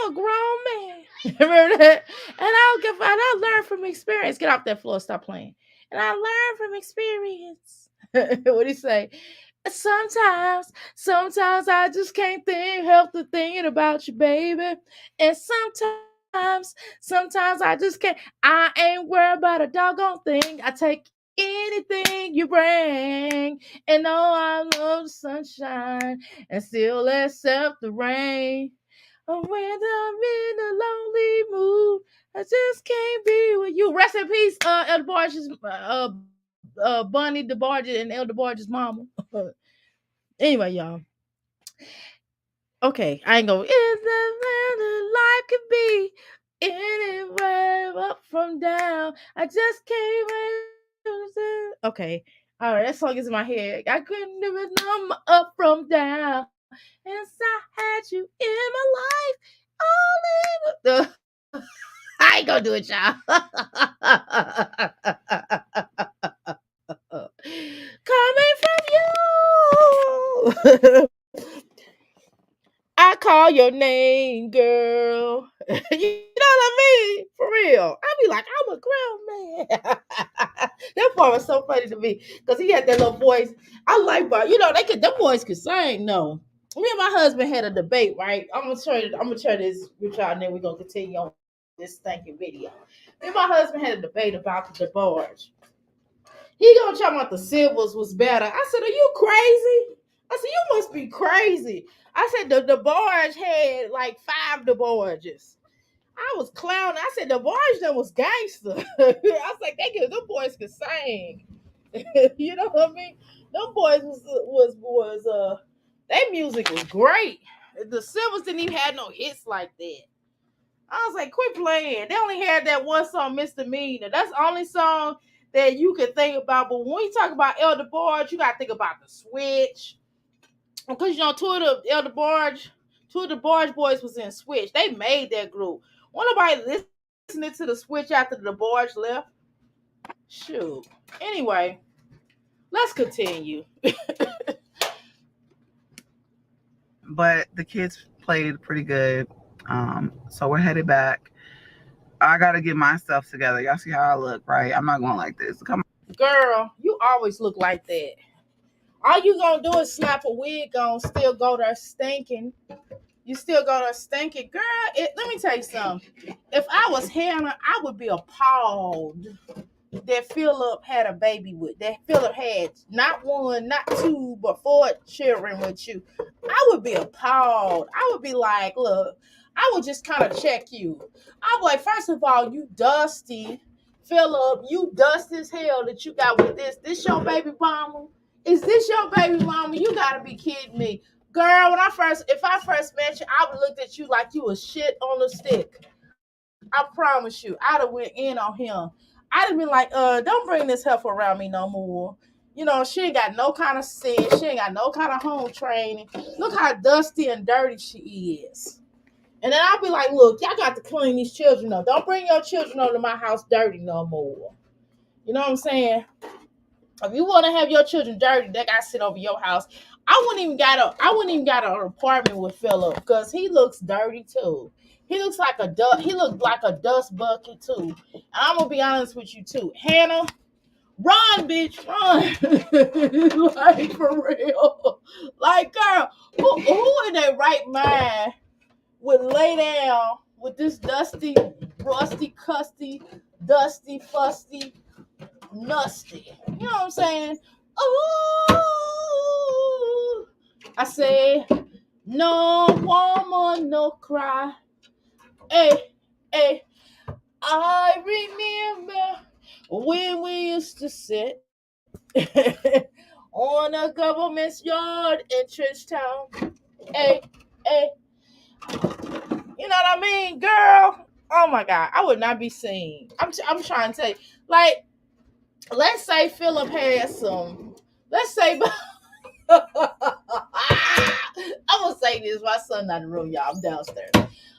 a grown man. Remember that? And I learned from experience. Get off that floor, stop playing. And I learned from experience. What do you say? Sometimes I just can't help the thinking about you, baby. And sometimes I just can't. I ain't worried about a doggone thing. I take anything you bring. And oh, I love the sunshine and still accept the rain. Oh, when I'm in a lonely mood, I just can't be with you. Rest in peace, Elder Barge's, Bunny DeBarge and Elder Barge's mama. Anyway, y'all. Okay, I ain't going. Is that life could be anywhere up from down? I just can't wait. Okay, all right. That song is in my head. I couldn't even number up from down. And I had you in my life. Only with the. I ain't gonna do it, y'all. Coming from you. I call your name, girl. You know what I mean? For real. I be like, I'm a grown man. That part was so funny to me because he had that little voice. I like, but them boys could sing. No, me and my husband had a debate, right? I'm gonna share this with y'all, and then we're gonna continue on this thinking video. Me and my husband had a debate about the DeBarge. He gonna talk about the Silvers was better. I said, "Are you crazy?" I said, "You must be crazy." I said, "The DeBarge had like 5 DeBarges." I was clowning. I said, "DeBarge them was gangster." I was like, them boys could sing." You know what I mean? Them boys was their music was great. The Silvers didn't even have no hits like that. I was like, quit playing. They only had that one song, Misdemeanor. That's the only song that you could think about. But when you talk about Elder Barge, you gotta think about the Switch. Because two of the Barge boys was in Switch. They made that group. Wasn't nobody listening to the Switch after the Barge left. Shoot. Anyway, let's continue. But the kids played pretty good. So we're headed back. I gotta get myself together. Y'all see how I look, right? I'm not going like this. Come on. Girl, you always look like that. All you gonna do is slap a wig on, still go there stinking. You still go there stinking. Girl, let me tell you something. If I was Hannah, I would be appalled that Philip had a baby with. That Philip had not one, not two, but 4 children with you. I would be appalled. I would be like, look, I would just kind of check you. I would like, first of all, you dusty. Philip, you dusty as hell that you got with this. This your baby mama? Is this your baby mama? You gotta be kidding me. Girl, if I first met you, I would look at you like you was shit on a stick. I promise you, I'd have went in on him. I'd have been like, don't bring this heifer around me no more. You know, she ain't got no kind of sense. She ain't got no kind of home training. Look how dusty and dirty she is. And then I'll be like, look, y'all got to clean these children up. Don't bring your children over to my house dirty no more. You know what I'm saying? If you want to have your children dirty, they got to sit over your house. I wouldn't even got an apartment with Philip because he looks dirty too. He looks like he looked like a dust bucket too. And I'm gonna be honest with you too. Hannah, run, bitch, run. Like for real. Like, girl, who in their right mind would lay down with this dusty, rusty, custy, dusty, fusty, nasty? You know what I'm saying? Oh, I say, no woman, no cry. Hey, hey, I remember when we used to sit on a government's yard in Trenchtown. Hey, hey, you know what I mean, girl? Oh my God, I would not be seen. I'm trying to tell you, like, let's say Philip had some. Let's say. I'm gonna say this. My son not in the room, y'all. I'm downstairs.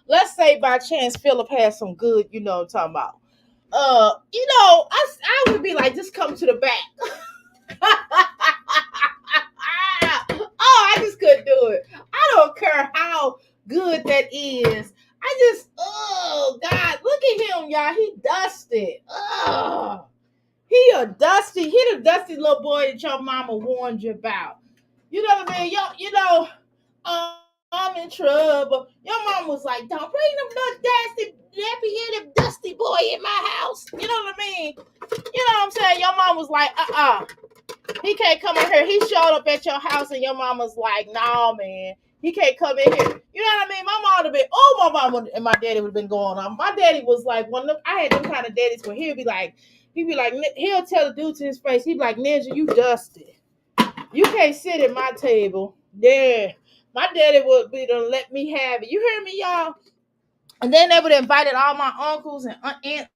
Let's say by chance Philip had some good, you know what I'm talking about. I would be like, just come to the back. Oh, I just couldn't do it. I don't care how good that is. Oh God, look at him, y'all. He dusted. Oh, he the dusty little boy that your mama warned you about. You know what I mean? I'm in trouble. Your mom was like, don't bring them little nappy-headed dusty boy in my house. You know what I mean? You know what I'm saying? Your mom was like, he can't come in here. He showed up at your house and your mom was like, no, man. He can't come in here. You know what I mean? My mom would have been, my mom and my daddy would have been going on. My daddy was like one of them. I had them kind of daddies where he'll tell the dude to his face, he'd be like, Ninja, you dusty. You can't sit at my table. Yeah. My daddy would be to let me have it. You hear me, y'all? And then they would have invited all my uncles and aunts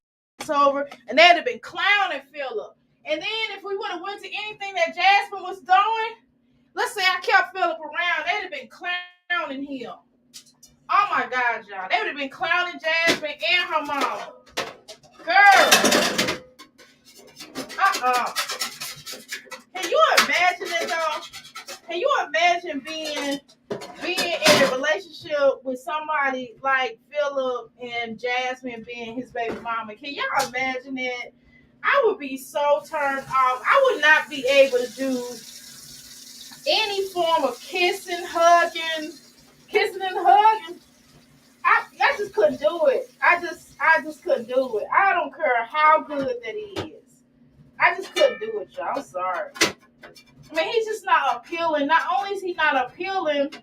over, and they'd have been clowning Philip. And then if we would have went to anything that Jasmine was doing, let's say I kept Philip around, they'd have been clowning him. Oh my God, y'all. They would have been clowning Jasmine and her mama. Girl. Can you imagine it though? Can you imagine being in a relationship with somebody like Philip and Jasmine being his baby mama? Can y'all imagine it? I would be so turned off. I would not be able to do any form of kissing, hugging, kissing and hugging. I just couldn't do it. I just couldn't do it. I don't care how good that is. I just couldn't do it, y'all. I'm sorry. I mean, he's just not appealing. Not only is he not appealing,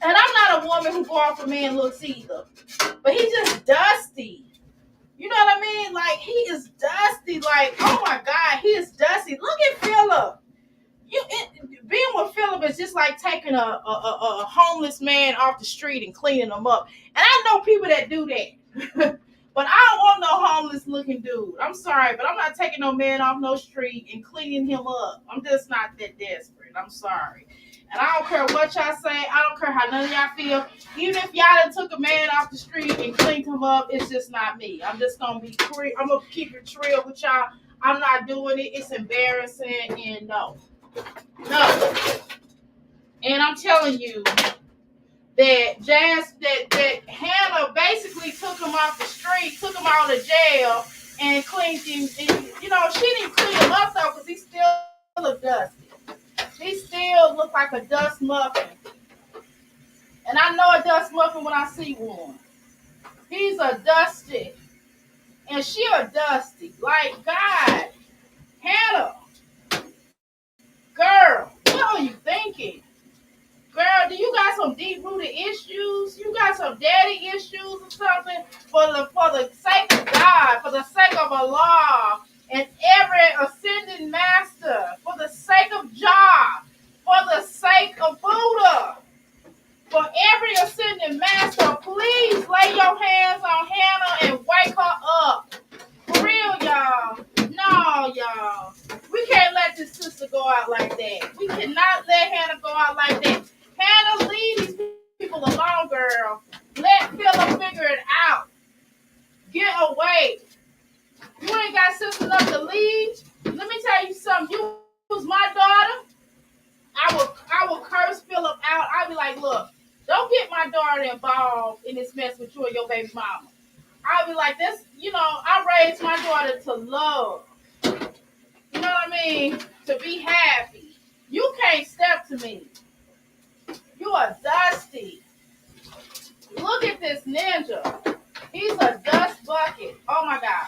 and I'm not a woman who go off for man looks either, but he's just dusty. You know what I mean? Like, he is dusty. Like, oh my God, he is dusty. Look at Philip. Being with Philip is just like taking a homeless man off the street and cleaning him up. And I know people that do that. But I don't want no homeless looking dude. I'm sorry, but I'm not taking no man off no street and cleaning him up. I'm just not that desperate. I'm sorry. And I don't care what y'all say. I don't care how none of y'all feel. Even if y'all done took a man off the street and cleaned him up, it's just not me. I'm just gonna be free. I'm gonna keep it real with y'all. I'm not doing it. It's embarrassing, and no. And I'm telling you that that Hannah basically took him off the street, took him out of jail, and cleaned him. And, she didn't clean him up though, because he still looked dusty. He still looked like a dust muffin. And I know a dust muffin when I see one. He's a dusty. And she a dusty. Like, God, Hannah, girl, what are you thinking? Girl, do you got some deep-rooted issues? You got some daddy issues or something? For the sake of God, for the sake of Allah, and every ascending master, for the sake of Jah, for the sake of Buddha, for every ascending master, please lay your hands on Hannah and wake her up. For real, y'all. No, y'all. We can't let this sister go out like that. We cannot let Hannah go out like that. Hannah, leave these people alone, girl. Let Philip figure it out. Get away. You ain't got sense enough to leave. Let me tell you something. You was my daughter. I will curse Philip out. I'll be like, look, don't get my daughter involved in this mess with you and your baby mama. I'll be like, this, I raised my daughter to love. You know what I mean? To be happy. You can't step to me. You are dusty. Look at this ninja. He's a dust bucket. Oh my God.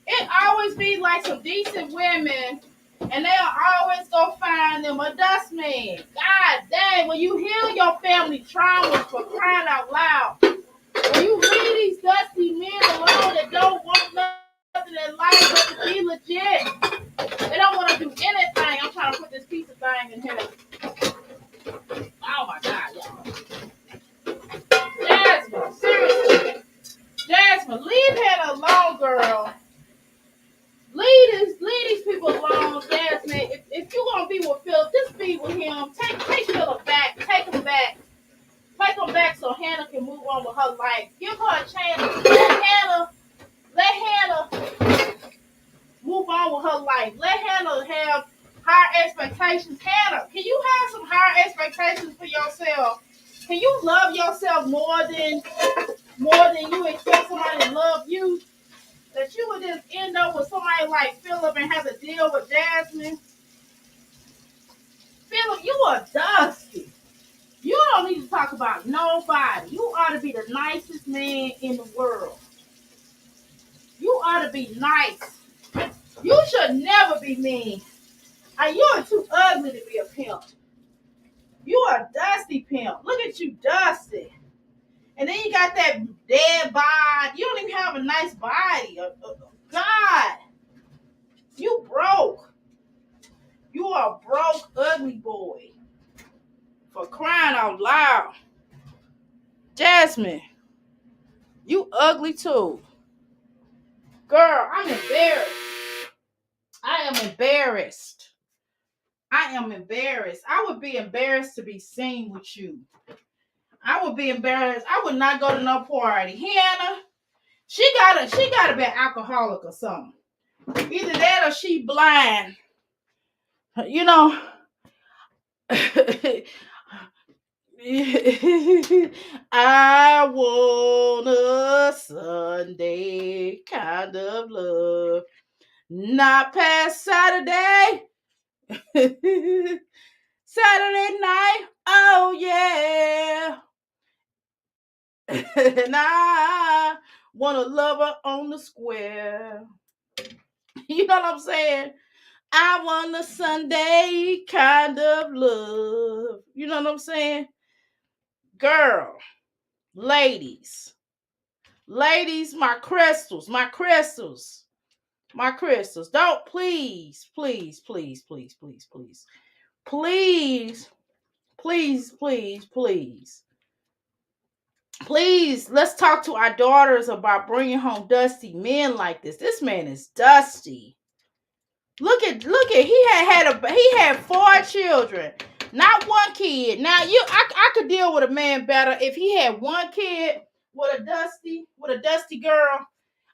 It always be like some decent women, and they'll always go find them a dust man. God dang, when you heal your family traumas, for crying out loud, when you leave these dusty men alone that don't want nothing in life but to be legit, they don't want to do anything. I'm trying to put this piece of thing in here. Oh my God, y'all. Jasmine, seriously. Jasmine, leave Hannah alone, girl. Leave these people alone, Jasmine. If you're gonna be with Philip, just be with him. Take Philip back. Take him back. Take him back so Hannah can move on with her life. Give her a chance. Let Hannah move on with her life. Let Hannah have higher expectations. Hannah, can you have some higher expectations for yourself? Can you love yourself more than you expect somebody to love you? That you would just end up with somebody like Philip and have to deal with Jasmine. Philip, you are dusty. You don't need to talk about nobody. You ought to be the nicest man in the world. You ought to be nice. You should never be mean. And you are too ugly to be a pimp. You are a dusty pimp. Look at you, dusty. And then you got that dead body. You don't even have a nice body. God. You broke. You are a broke, ugly boy. For crying out loud. Jasmine, you ugly too. Girl, I'm embarrassed. I am embarrassed. I am embarrassed. I would be embarrassed to be seen with you. I would be embarrassed. I would not go to no party. Hannah, she gotta be an alcoholic or something. Either that or she blind. You know. I want a Sunday kind of love. Not past Saturday. Saturday night, oh yeah. And I want to love her on the square. You know what I'm saying? I want a Sunday kind of love. You know what I'm saying? Girl, ladies, ladies, my crystals, my crystals, my crystals. Don't please, please, please, please, please, please, please, please, please, please. Please, let's talk to our daughters about bringing home dusty men like this. This man is dusty. Look at he had 4 children, not one kid. Now I could deal with a man better if he had one kid with a dusty girl.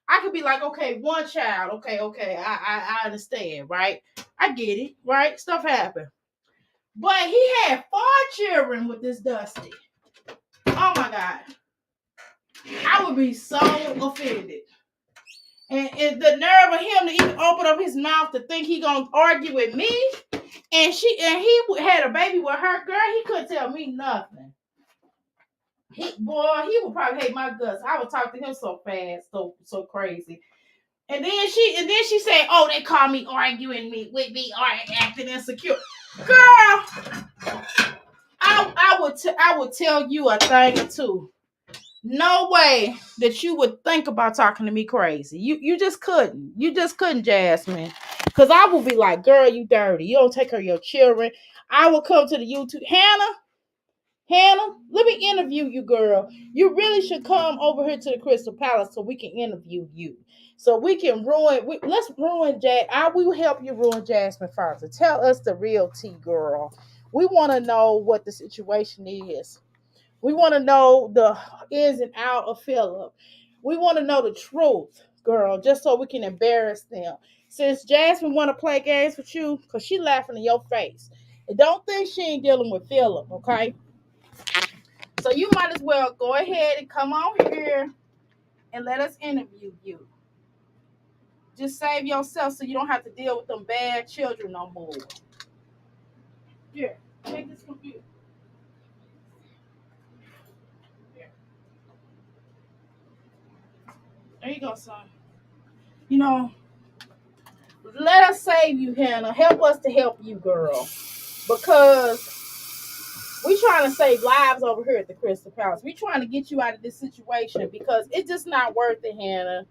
I could be like, okay, one child, okay, I understand, right? I get it, right? Stuff happened, but he had 4 children with this dusty. Oh my God, I would be so offended. And the nerve of him to even open up his mouth to think he gonna argue with me, and he had a baby with her, girl. He couldn't tell me nothing. He would probably hate my guts. I would talk to him so fast, so crazy. And then she said, "Oh, they call me arguing with me or acting insecure." Girl, I would tell you a thing or two. No way that you would think about talking to me crazy. You just couldn't. You just couldn't, Jasmine. Because I would be like, girl, you dirty. You don't take care of your children. I will come to the YouTube. Hannah, let me interview you, girl. You really should come over here to the Crystal Palace so we can interview you. So we can let's ruin we will help you ruin Jasmine further. Tell us the real tea, girl. We want to know what the situation is. We want to know the ins and out of Philip. We want to know the truth, girl, just so we can embarrass them. Since Jasmine want to play games with you, because she laughing in your face. And don't think she ain't dealing with Philip, okay? So you might as well go ahead and come on here and let us interview you. Just save yourself so you don't have to deal with them bad children no more. Here, take this computer. Here. There you go, son. You know, let us save you, Hannah. Help us to help you, girl. Because we trying to save lives over here at the Crystal Palace. We trying to get you out of this situation because it's just not worth it, Hannah.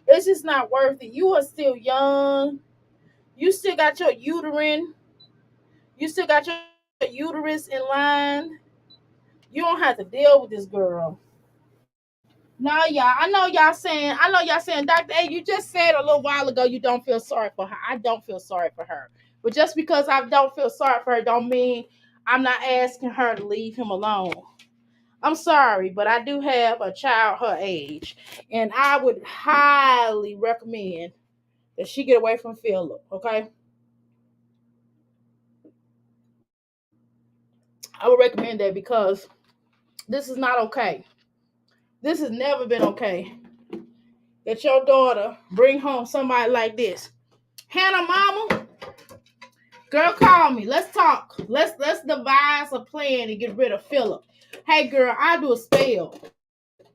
It's just not worth it. You are still young. You still got your uterine. You still got your uterus in line. You don't have to deal with this girl. No, y'all. I know y'all saying, Dr. A, you just said a little while ago you don't feel sorry for her. I don't feel sorry for her. But just because I don't feel sorry for her don't mean I'm not asking her to leave him alone. I'm sorry, but I do have a child her age. And I would highly recommend that she get away from Philip, okay? I would recommend that because this is not okay. This has never been okay. That your daughter bring home somebody like this. Hannah, mama, girl, call me. Let's talk. Let's devise a plan to get rid of Philip. Hey, girl, I'll do a spell.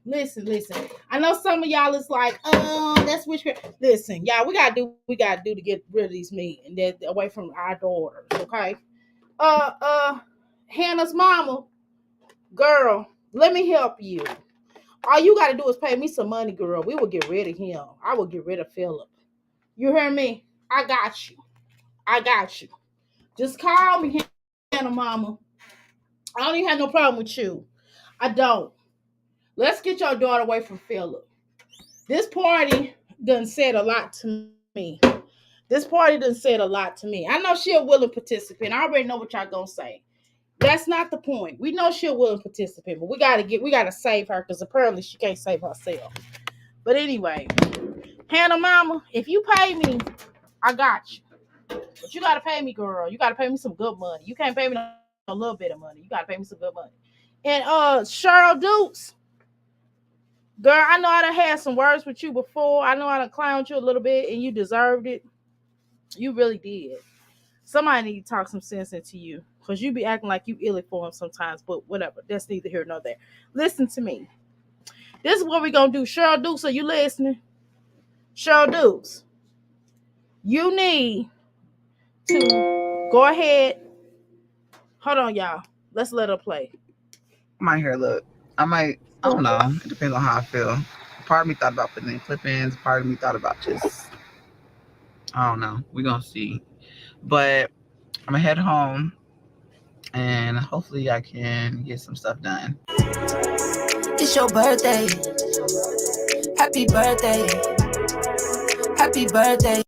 Listen. I know some of y'all is like, that's witchcraft. Listen, y'all, we gotta do to get rid of these men and that away from our daughters. Okay. Uh, uh, Hannah's mama, girl, let me help you. All you gotta do is pay me some money, girl. We will get rid of him. I will get rid of Philip. You hear me? I got you. I got you. Just call me, Hannah Mama. I don't even have no problem with you. I don't. Let's get your daughter away from Philip. This party done said a lot to me. This party done said a lot to me. I know she a willing participant. I already know what y'all gonna say. That's not the point. We know she a willing participant, but we gotta save her because apparently she can't save herself. But anyway, Hannah Mama, if you pay me, I got you. But you gotta pay me, girl. You gotta pay me some good money. You can't pay me a little bit of money. You gotta pay me some good money. And Cheryl Dukes, girl, I know I done had some words with you before. I know I done clowned you a little bit, and you deserved it. You really did. Somebody need to talk some sense into you, because you be acting like you ill for him sometimes. But whatever, that's neither here nor there. Listen to me. This is what we gonna do. Cheryl Dukes, are you listening? Cheryl Dukes, you need to go ahead. Hold on, y'all. Let's let her play. My hair look. I don't know. It depends on how I feel. Part of me thought about putting in clip-ins. Part of me thought about just, I don't know. We're going to see. But I'm going to head home and hopefully I can get some stuff done. It's your birthday. Happy birthday. Happy birthday.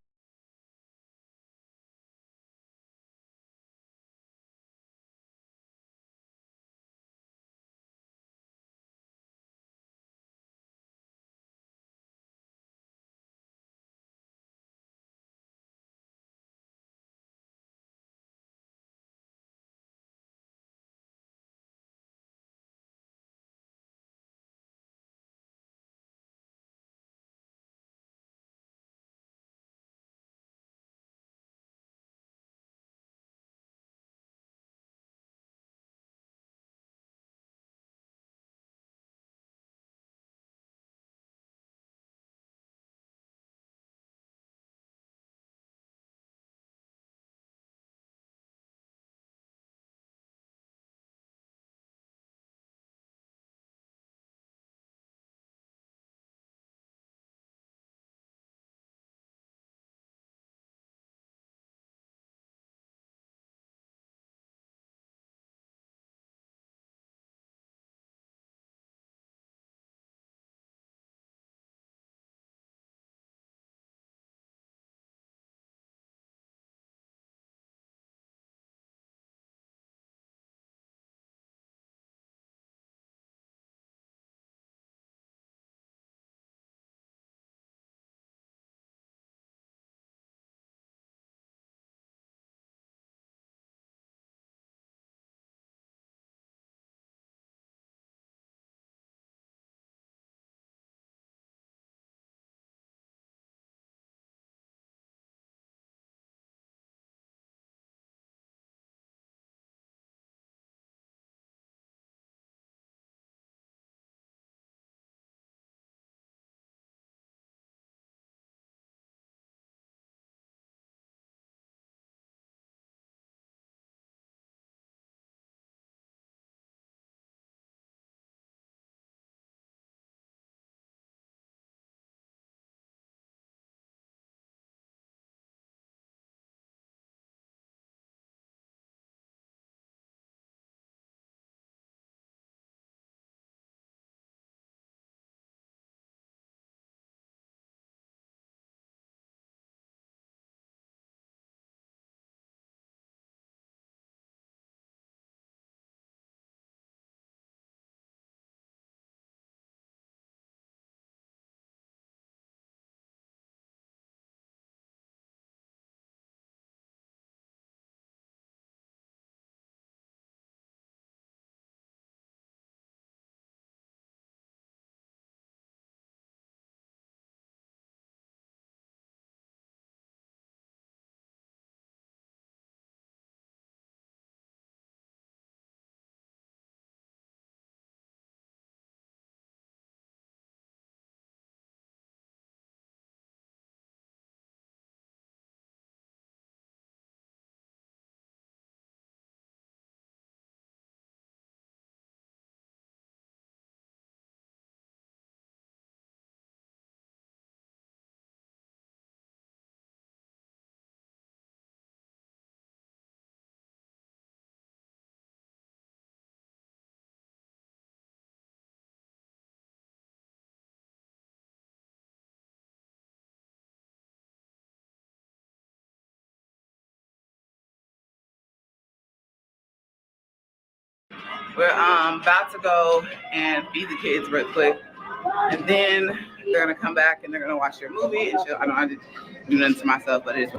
We're about to go and feed the kids real quick. And then they're going to come back and they're going to watch their movie. And I don't have to do nothing to myself, but it is.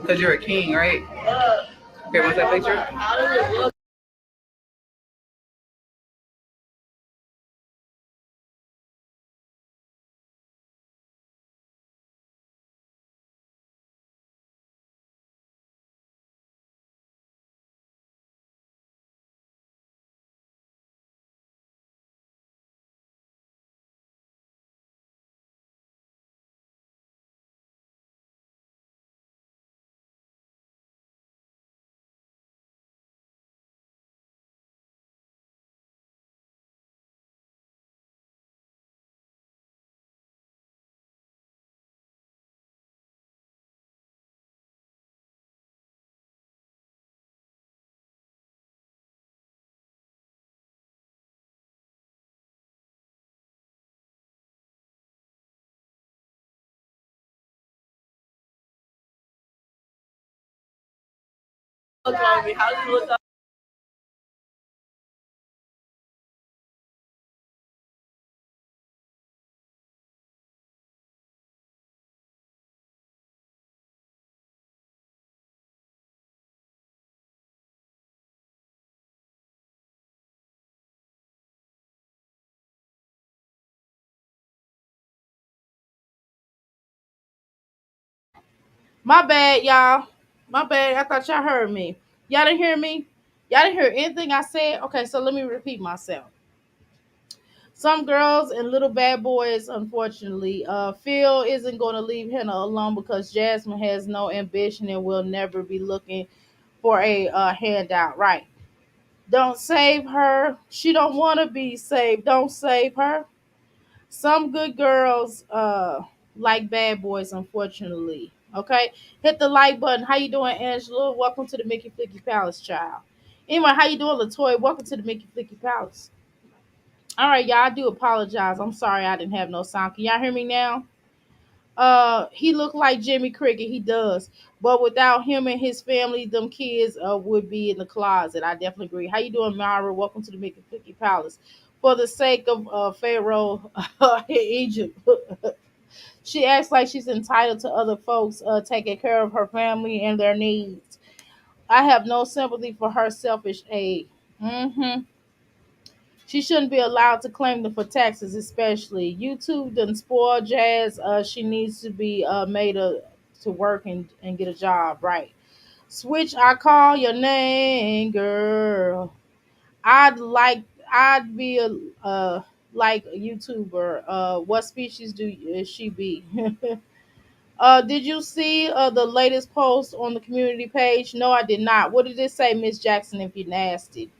Because you're a king, right? Okay, want that picture? My bad, y'all. My bad. I thought y'all heard me. Y'all didn't hear me? Y'all didn't hear anything I said? Okay, so let me repeat myself. Some girls and little bad boys, unfortunately, Phil isn't going to leave Hannah alone because Jasmine has no ambition and will never be looking for a handout. Right? Don't save her. She don't want to be saved. Don't save her. Some good girls like bad boys, unfortunately. Okay, hit the like button. How you doing, Angela? Welcome to the Mickey Flicky Palace, child. Anyway, how you doing, Latoya? Welcome to the Mickey Flicky Palace. All right, y'all. I do apologize. I'm sorry I didn't have no sound. Can y'all hear me now? He looked like Jimmy Cricket. He does, but without him and his family, them kids would be in the closet. I definitely agree. How you doing, Myra? Welcome to the Mickey Flicky Palace. For the sake of Pharaoh in Egypt, she acts like she's entitled to other folks taking care of her family and their needs. I have no sympathy for her selfish aid. Hmm. She shouldn't be allowed to claim them for taxes, especially. YouTube done spoil Jazz. She needs to be made to work and get a job, right? Switch, I call your name, girl. I'd like, I'd be a like a YouTuber. What species do she be? Did you see the latest post on the community page? No, I did not. What did it say, Miss Jackson? If you nasty.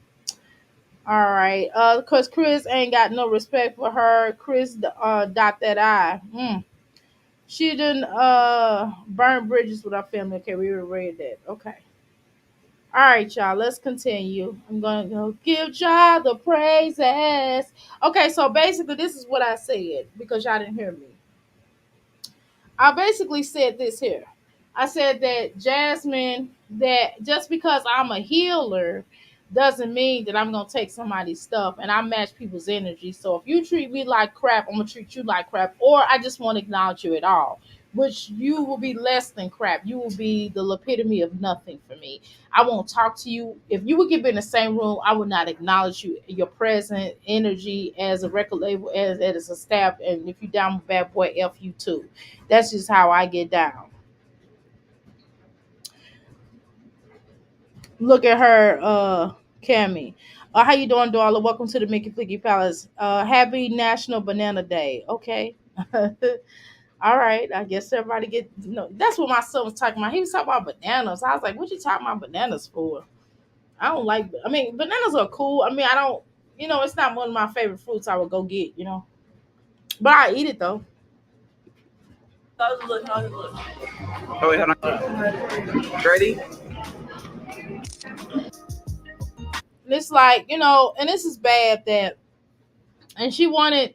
All right. Cause Chris ain't got no respect for her. Chris dot that I. She didn't burn bridges with our family. Okay, we already read that. Okay. All right, y'all. Let's continue. I'm gonna go give y'all the praises. Okay, so basically, this is what I said because y'all didn't hear me. I basically said this here. I said that Jasmine, that just because I'm a healer doesn't mean that I'm gonna take somebody's stuff and I match people's energy. So if you treat me like crap, I'm gonna treat you like crap, or I just won't acknowledge you at all. Which you will be less than crap. You will be the epitome of nothing for me. I won't talk to you. If you would get me in the same room, I would not acknowledge you, your present energy as a record label, as a staff. And if you down with bad boy, F you too. That's just how I get down. Look at her, Cammy. How you doing, Darla? Welcome to the Mickey Flicky Palace. Happy National Banana Day. Okay. All right. I guess everybody get that's what my son was talking about. He was talking about bananas. I was like, what you talking about bananas for? I don't like I mean, bananas are cool. I mean, I don't it's not one of my favorite fruits I would go get. But I eat it though. Oh, wait, hold on. Ready? And it's like, and this is bad that and she wanted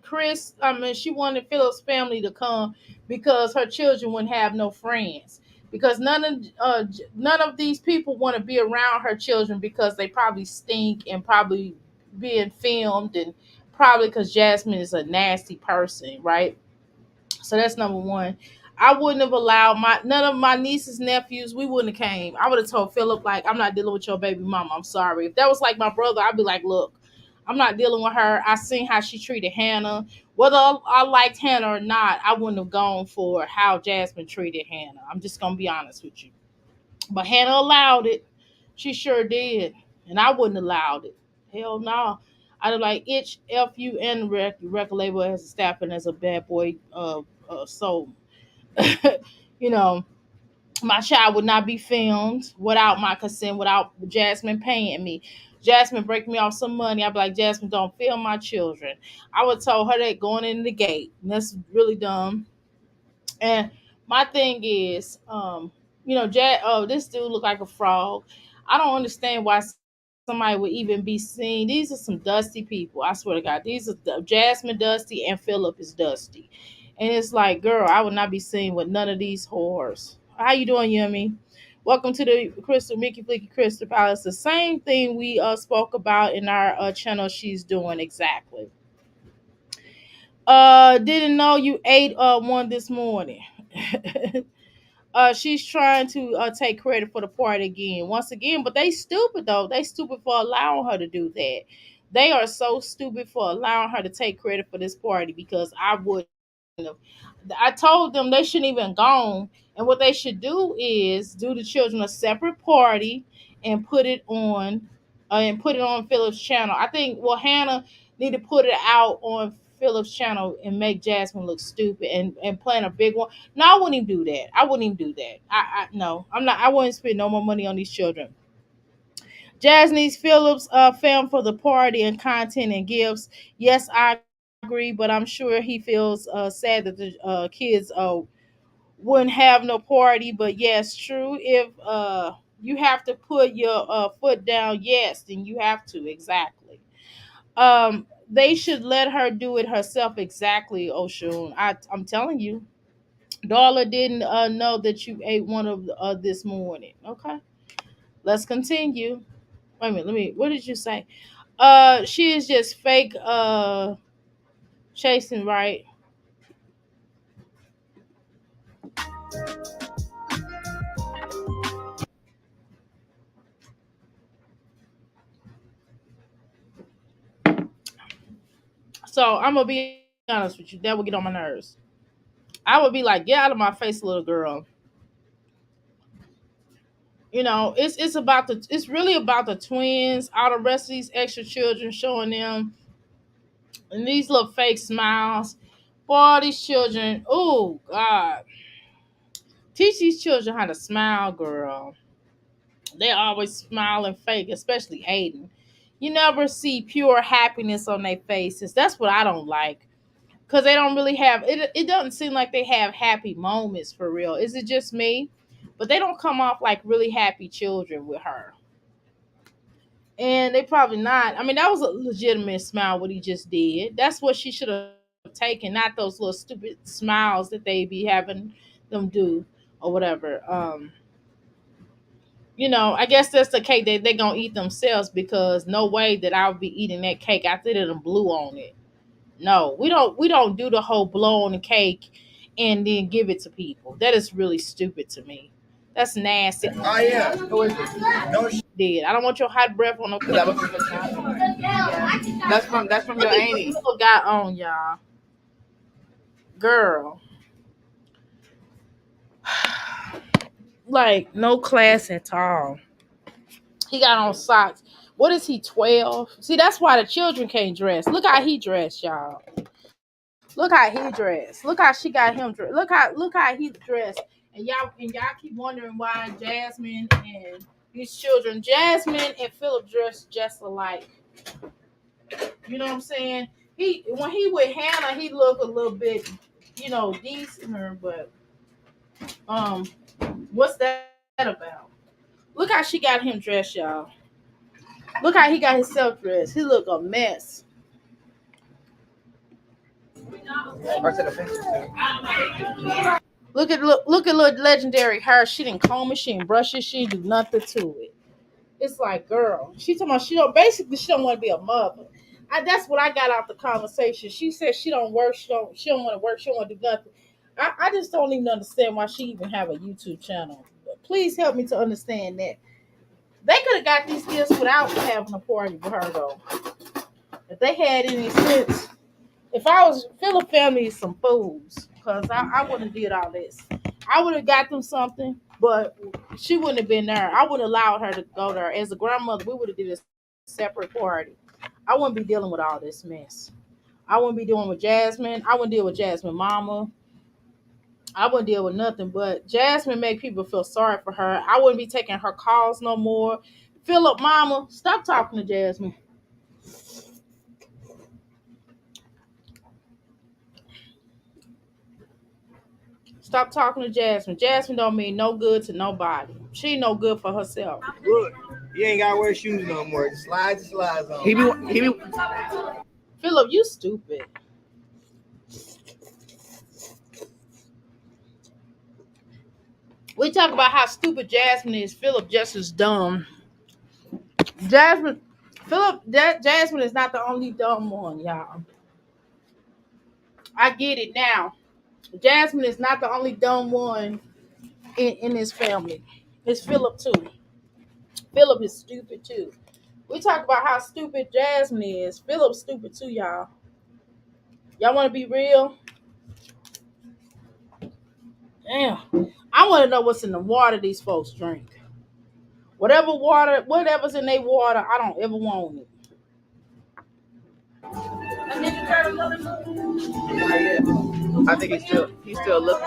she wanted Philip's family to come because her children wouldn't have no friends. Because none of these people want to be around her children because they probably stink and probably being filmed and probably because Jasmine is a nasty person, right? So that's number one. I wouldn't have allowed my none of my nieces, nephews, we wouldn't have came. I would have told Philip, like, I'm not dealing with your baby mama. I'm sorry. If that was like my brother, I'd be like, look, I'm not dealing with her. I seen how she treated Hannah. Whether I liked Hannah or not, I wouldn't have gone for how Jasmine treated Hannah. I'm just gonna be honest with you. But Hannah allowed it. She sure did. And I wouldn't have allowed it. Hell no. I'd have like itch, F you, and record label as a staff and as a bad boy soul. You know, my child would not be filmed without my consent, without Jasmine paying me. Jasmine break me off some money. I'd be like, Jasmine, don't film my children. I would told her that going in the gate. And that's really dumb. And my thing is, this dude look like a frog. I don't understand why somebody would even be seen. These are some dusty people. I swear to God, these are Jasmine Dusty and Philip is Dusty, and it's like, girl, I would not be seen with none of these whores. How you doing, Yummy? Welcome to the Crystal Mickey Flicky Crystal Palace. The same thing we spoke about in our channel. She's doing exactly. Didn't know you ate one this morning. She's trying to take credit for the party again, once again. But they stupid though. They stupid for allowing her to do that. They are so stupid for allowing her to take credit for this party because I wouldn't have. I told them they shouldn't even gone. And what they should do is do the children a separate party and put it on Philip's channel. I think Hannah need to put it out on Philip's channel and make Jasmine look stupid and plan a big one. No, I wouldn't even do that. I wouldn't even do that. No, I'm not. I wouldn't spend no more money on these children. Jazz needs Phillips film for the party and content and gifts. Yes, I agree, but I'm sure he feels sad that the kids wouldn't have no party. But yes, true. If you have to put your foot down, yes, then you have to exactly. They should let her do it herself exactly, Oshun. I'm telling you. Darla didn't know that you ate one of this morning. Okay, let's continue. Wait a minute. What did you say? She is just fake. Chasing, right? So I'm gonna be honest with you. That would get on my nerves. I would be like, get out of my face, little girl. It's really about the twins. All the rest of these extra children showing them and these little fake smiles. Boy, these children, oh God. Teach these children how to smile, girl. They always smile and fake, especially Aiden. You never see pure happiness on their faces. That's what I don't like. Because they don't really have it. It doesn't seem like they have happy moments for real. Is it just me? But they don't come off like really happy children with her. And they probably not. I mean, that was a legitimate smile what he just did. That's what she should have taken, not those little stupid smiles that they be having them do or whatever. I guess that's the cake that they gonna eat themselves because no way that I'll be eating that cake after they done blew on it. No, we don't do the whole blow on the cake and then give it to people. That is really stupid to me. That's nasty. Oh yeah. Who is it? No, Did I don't want your hot breath on no cake. that's from your Look at auntie. this little guy on y'all. Girl. Like no class at all. He got on socks. What is he, 12? See, that's why the children can't dress. Look how he dressed, y'all. Look how he dressed. Look how she got him dressed. Look how he dressed. And y'all keep wondering why Jasmine and these children, Jasmine and Philip dressed just alike. You know what I'm saying? When he with Hannah, he looked a little bit, decenter, but um what's that about? Look how she got him dressed, y'all. Look how he got himself dressed. He look a mess. Or to the picture. Look at little legendary hair. She didn't comb it. She didn't brush it. She didn't do nothing to it. It's like, girl, she talking about she don't want to be a mother. That's what I got out the conversation. She said she don't work. She don't want to work. She don't want to do nothing. I just don't even understand why she even have a YouTube channel. Please help me to understand that. They could have got these gifts without having a party with her though. If they had any sense, if I was Philip family is some fools, because I wouldn't have did all this. I would have got them something, but she wouldn't have been there. I wouldn't have allowed her to go there. As a grandmother, we would have did a separate party. I wouldn't be dealing with all this mess. I wouldn't be dealing with Jasmine. I wouldn't deal with Jasmine mama. I wouldn't deal with nothing. But Jasmine make people feel sorry for her. I wouldn't be taking her calls no more. Philip mama, stop talking to Jasmine. Stop talking to Jasmine. Jasmine don't mean no good to nobody. She no good for herself. Look, you ain't gotta wear shoes no more. Just slides on. He be Philip, you stupid. We talk about how stupid Jasmine is. Philip just as dumb. Jasmine, Jasmine is not the only dumb one, y'all. I get it now. Jasmine is not the only dumb one in this family. It's Philip too. Philip is stupid too. We talk about how stupid Jasmine is. Philip's stupid too, y'all. Y'all want to be real? Damn. I want to know what's in the water these folks drink. Whatever's in their water, I don't ever want it. I think he's still look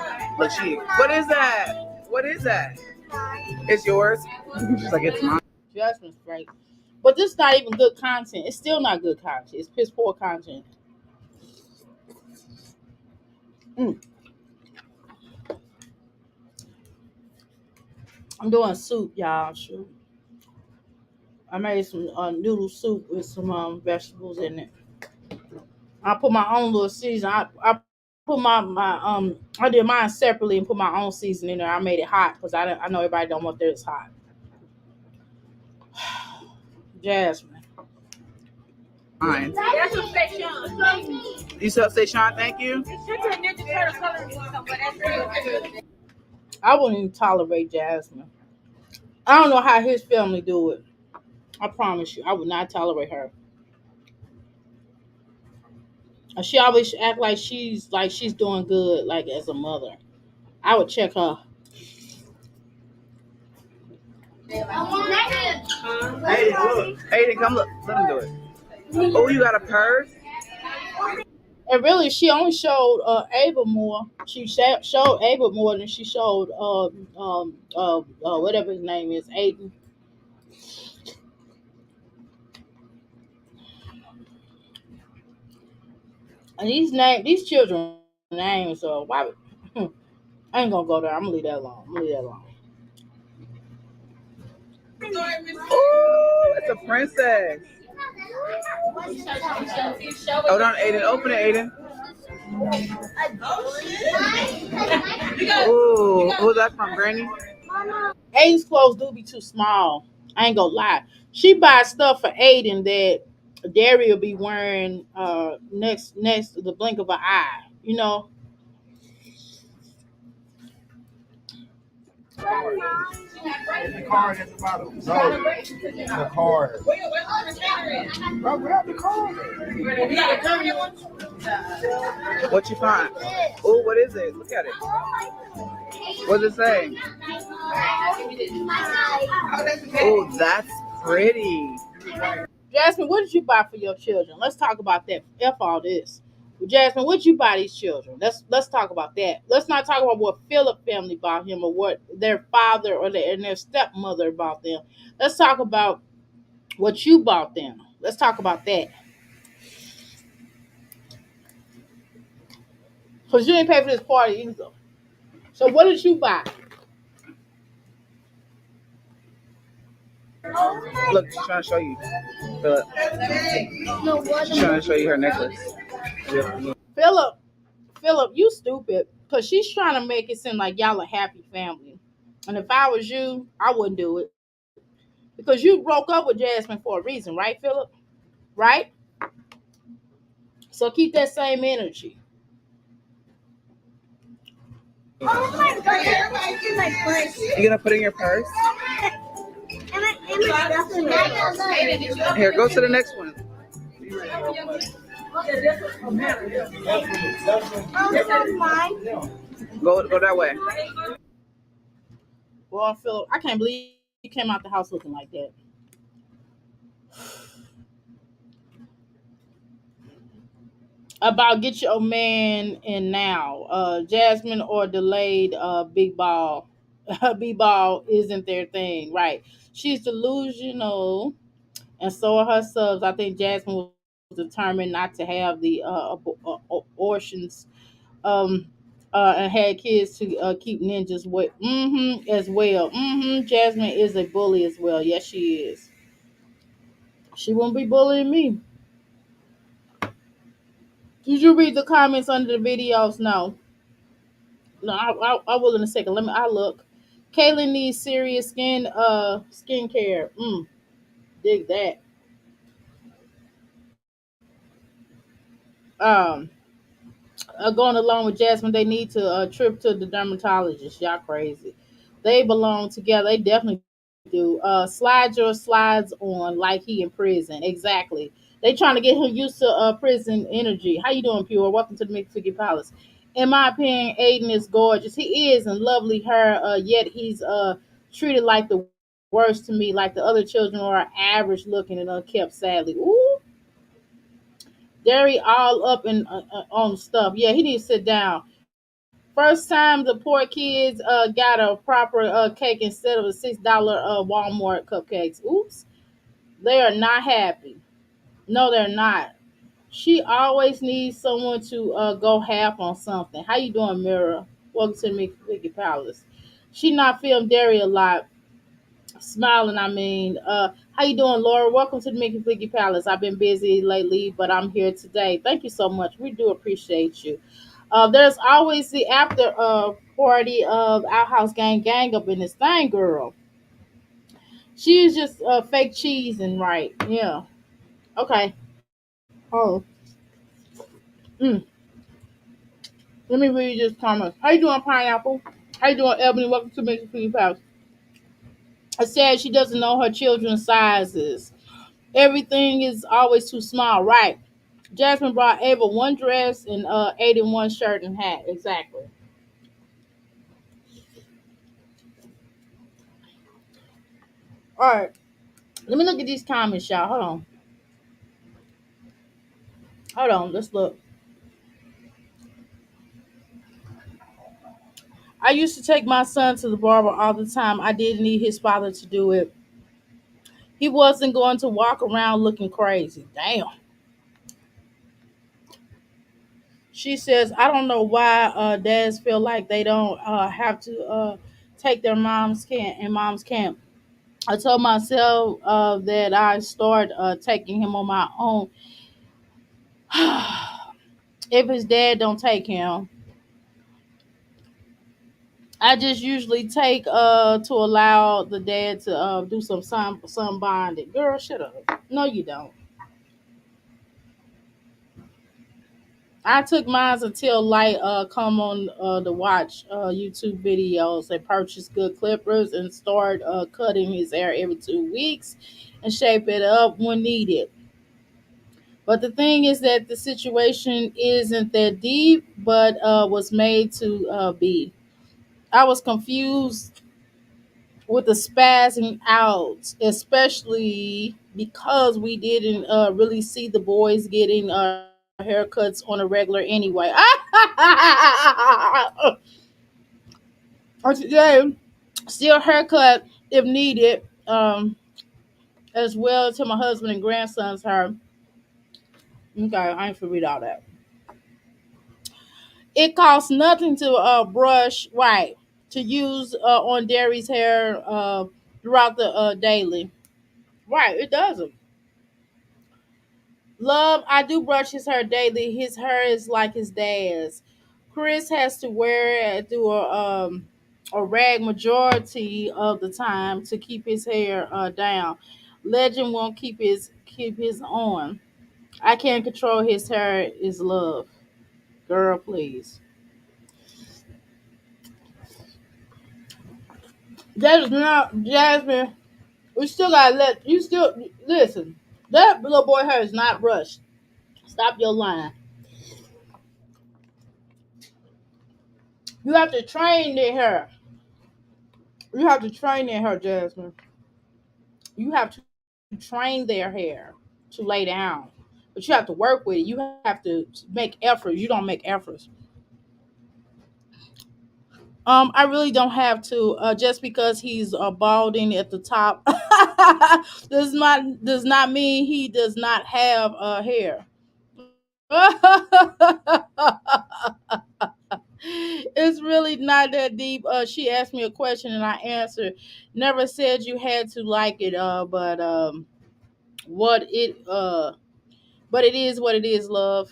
she. What is that? What is that? It's yours. She's like it's mine. Jasmine's great. But this is not even good content. It's still not good content. It's piss poor content. Mm. I'm doing soup, y'all. Shoot. I made some noodle soup with some vegetables in it. I put my own little season. I put I did mine separately and put my own season in there. I made it hot because I know everybody don't want theirs hot. Jasmine. Mine. You say Sean, thank you. I wouldn't even tolerate Jasmine. I don't know how his family do it. I promise you, I would not tolerate her. And she always act like she's doing good, like as a mother. I would check her. Hey, look. Hey, come look. Let him do it. Oh, you got a purse? And really, she only showed Ava more. She showed Ava more than she showed whatever his name is, Aiden. And these children names. So why? I ain't gonna go there. I'm gonna leave that alone. Oh, it's a princess. Hold on, Aiden. Open it, Aiden. Ooh, who's that from, Granny? Aiden's clothes do be too small. I ain't gonna lie. She buys stuff for Aiden that Derry will be wearing next to the blink of an eye. You know. The card at the bottom. No, the card. Bro, grab the card. What you find? Oh, what is it? Look at it. What does it say? Oh, that's pretty. Jasmine, what did you buy for your children? Let's talk about that. F all this. Jasmine, what did you buy these children? Let's talk about that. Let's not talk about what Philip family bought him or what their father or their stepmother bought them. Let's talk about what you bought them. Let's talk about that. Because you ain't pay for this party either. So what did you buy? Look, she's trying to show you. She's trying to show you her necklace. Philip, you stupid. Because she's trying to make it seem like y'all a happy family. And if I was you, I wouldn't do it. Because you broke up with Jasmine for a reason, right, Philip? Right? So keep that same energy. Oh my god, it's in my purse. You gonna put it in your purse? And my stuff in my Here, go to the next one. Oh, this one's mine. Go that way. Well, Philip, I can't believe you came out the house looking like that. About get your man in now. Jasmine or delayed big ball. Big ball isn't their thing, right? She's delusional, and so are her subs. I think Jasmine was determined not to have the abortions, um, and had kids to keep ninjas as well. Jasmine is a bully as well. Yes, she is. She won't be bullying me. Did you read the comments under the videos? No. No, I will in a second. I look. Caitlyn needs serious skincare. Dig that. Um, going along with Jasmine, they need to trip to the dermatologist. Y'all crazy. They belong together. They definitely do. Slide your slides on like he in prison. Exactly. They trying to get him used to prison energy. How you doing, Pure? Welcome to the Mixed Palace. In my opinion, Aiden is gorgeous. He is and lovely hair. Yet he's treated like the worst to me. Like the other children are average looking and unkept. Sadly, ooh, Derry all up in on stuff. Yeah, he needs to sit down. First time the poor kids got a proper cake instead of a $6 Walmart cupcakes. Oops, they are not happy. No, they're not. She always needs someone to go half on something. How you doing, Mirror? Welcome to Mickey Palace. She not film dairy a lot. Smiling, I mean. How you doing, Laura? Welcome to the Mickey Palace. I've been busy lately, but I'm here today. Thank you so much. We do appreciate you. There's always the after party of Our House Gang up in this thing, girl. She is just fake cheese and right. Yeah. Okay. Oh. Mm. Let me read this comment. How you doing, Pineapple? How you doing, Ebony? Welcome to Mickey Palace. I said she doesn't know her children's sizes. Everything is always too small, right? Jasmine brought Ava one dress and Aiden one shirt and hat. Exactly. All right. Let me look at these comments, y'all. Hold on. Hold on. Let's look. I used to take my son to the barber all the time. I didn't need his father to do it. He wasn't going to walk around looking crazy. Damn. She says, I don't know why dads feel like they don't have to take their moms can't. I told myself that I start taking him on my own. If his dad don't take him, I just usually take to allow the dad to do some bonding. Girl, shut up. No, you don't. I took mine until light come on to watch YouTube videos and purchase good clippers and start cutting his hair every 2 weeks and shape it up when needed. But the thing is that the situation isn't that deep, but was made to be. I was confused with the spazzing out, especially because we didn't really see the boys getting haircuts on a regular anyway. Or today, still haircut if needed, as well to my husband and grandson's hair. Okay, I ain't for read all that. It costs nothing to brush right to use on Derry's hair throughout the daily. Right, it doesn't. Love, I do brush his hair daily. His hair is like his dad's. Chris has to wear it through a rag majority of the time to keep his hair down. Legend won't keep his on. I can't control his hair. Is love, girl, please. That is not Jasmine. We still gotta let you still listen. That little boy hair is not brushed. Stop your line. You have to train their hair. You have to train their hair, Jasmine. You have to train their hair to lay down. But you have to work with it. You have to make efforts. You don't make efforts. I really don't have to. Just because he's balding at the top does not mean he does not have hair. It's really not that deep. She asked me a question and I answered. Never said you had to like it. But what it but it is what it is, love.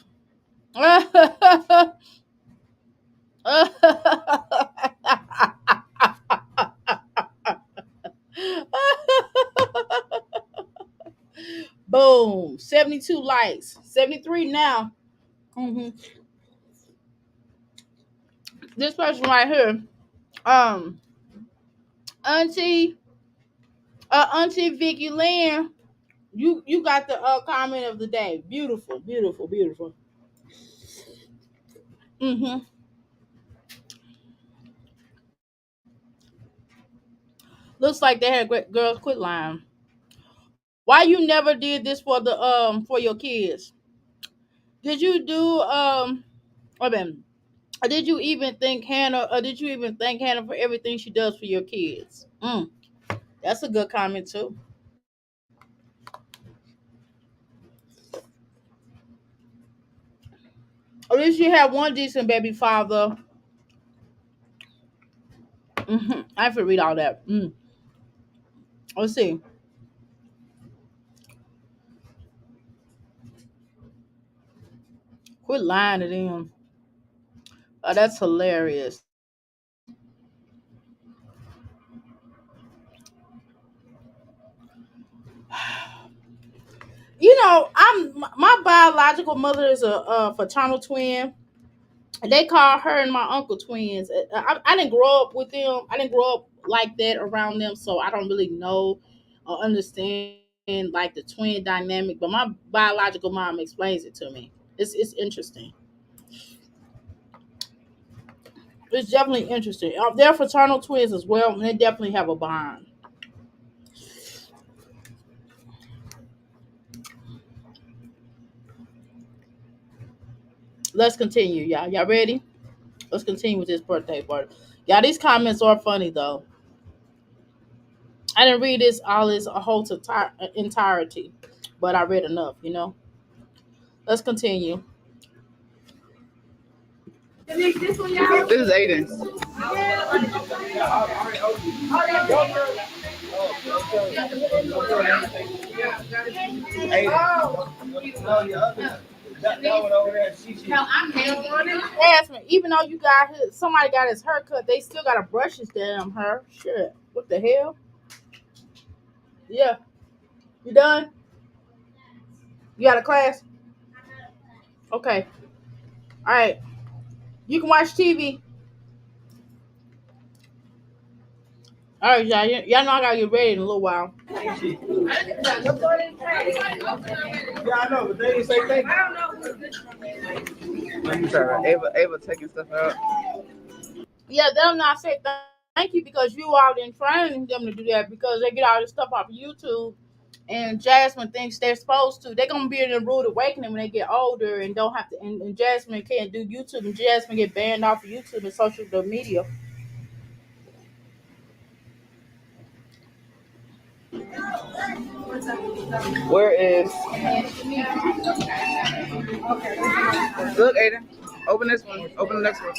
Boom. 72 likes. 73 now. hmm This person right here. Um, Auntie, Auntie Vicky Lynn, you got the comment of the day. Beautiful, beautiful, beautiful. hmm Looks like they had great girls quit lying. Why you never did this for the for your kids? Did you do I mean, did you even think Hannah? Did you even thank Hannah for everything she does for your kids? That's a good comment too. At least you have one decent baby father. I have to read all that. Let's see. Quit lying to them. That's hilarious. My biological mother is a fraternal twin. They call her and my uncle twins. I didn't grow up with them. I didn't grow up like that around them, so I don't really know or understand like the twin dynamic. But my biological mom explains it to me. It's interesting. It's definitely interesting. They're fraternal twins as well, and they definitely have a bond. Let's continue, y'all. Y'all ready? Let's continue with this birthday party. Y'all, these comments are funny though. I didn't read this all this a whole entirety, but I read enough. Let's continue. This is Aiden's. Jasmine, even though somebody got his hair cut, they still gotta brush his damn hair. Shit. What the hell? Yeah. You done? You got a class? Okay. All right. You can watch TV. All right, y'all. Y'all know I gotta get ready in a little while. Yeah, I know, but they didn't say thank Ava taking stuff out. Yeah, they'll not say thank you because you all in training them to do that because they get all this stuff off of YouTube. And Jasmine thinks they're supposed to. They're gonna be in a rude awakening when they get older and don't have to. And Jasmine can't do YouTube, and Jasmine get banned off of YouTube and social media. Where is? Look, Aiden. Open this one. Open the next one.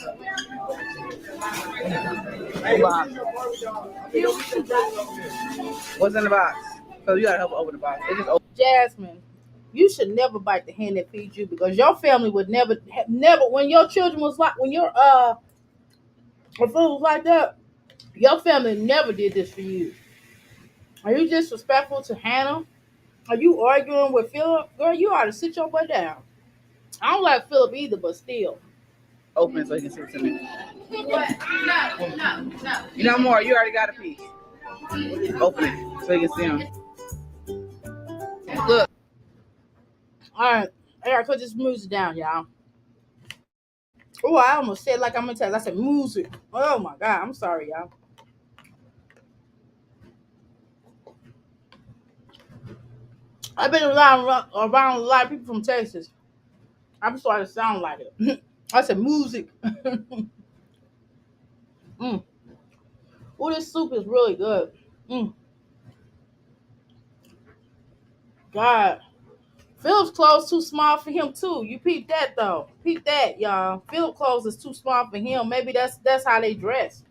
Box. What's in the box? So you gotta help open the box. It just open. Jasmine, you should never bite the hand that feeds you because your family would never when your children was like when your when food was like that, your family never did this for you. Are you disrespectful to Hannah? Are you arguing with Philip? Girl, you ought to sit your butt down. I don't like Philip either, but still. Open it so you can see what's in it. No. You know more. You already got a piece. Open it so you can see them. Look. All right, I gotta put this music down, y'all. Oh, I almost said like I'm gonna tell. I said music. Oh my god, I'm sorry, y'all. I've been around a lot of people from Texas. I'm starting to sound like it. I said music. mm. Oh, this soup is really good. Mm. God. Philip's clothes too small for him too. You peep that though. Peep that, y'all. Philip's clothes is too small for him. Maybe that's how they dress.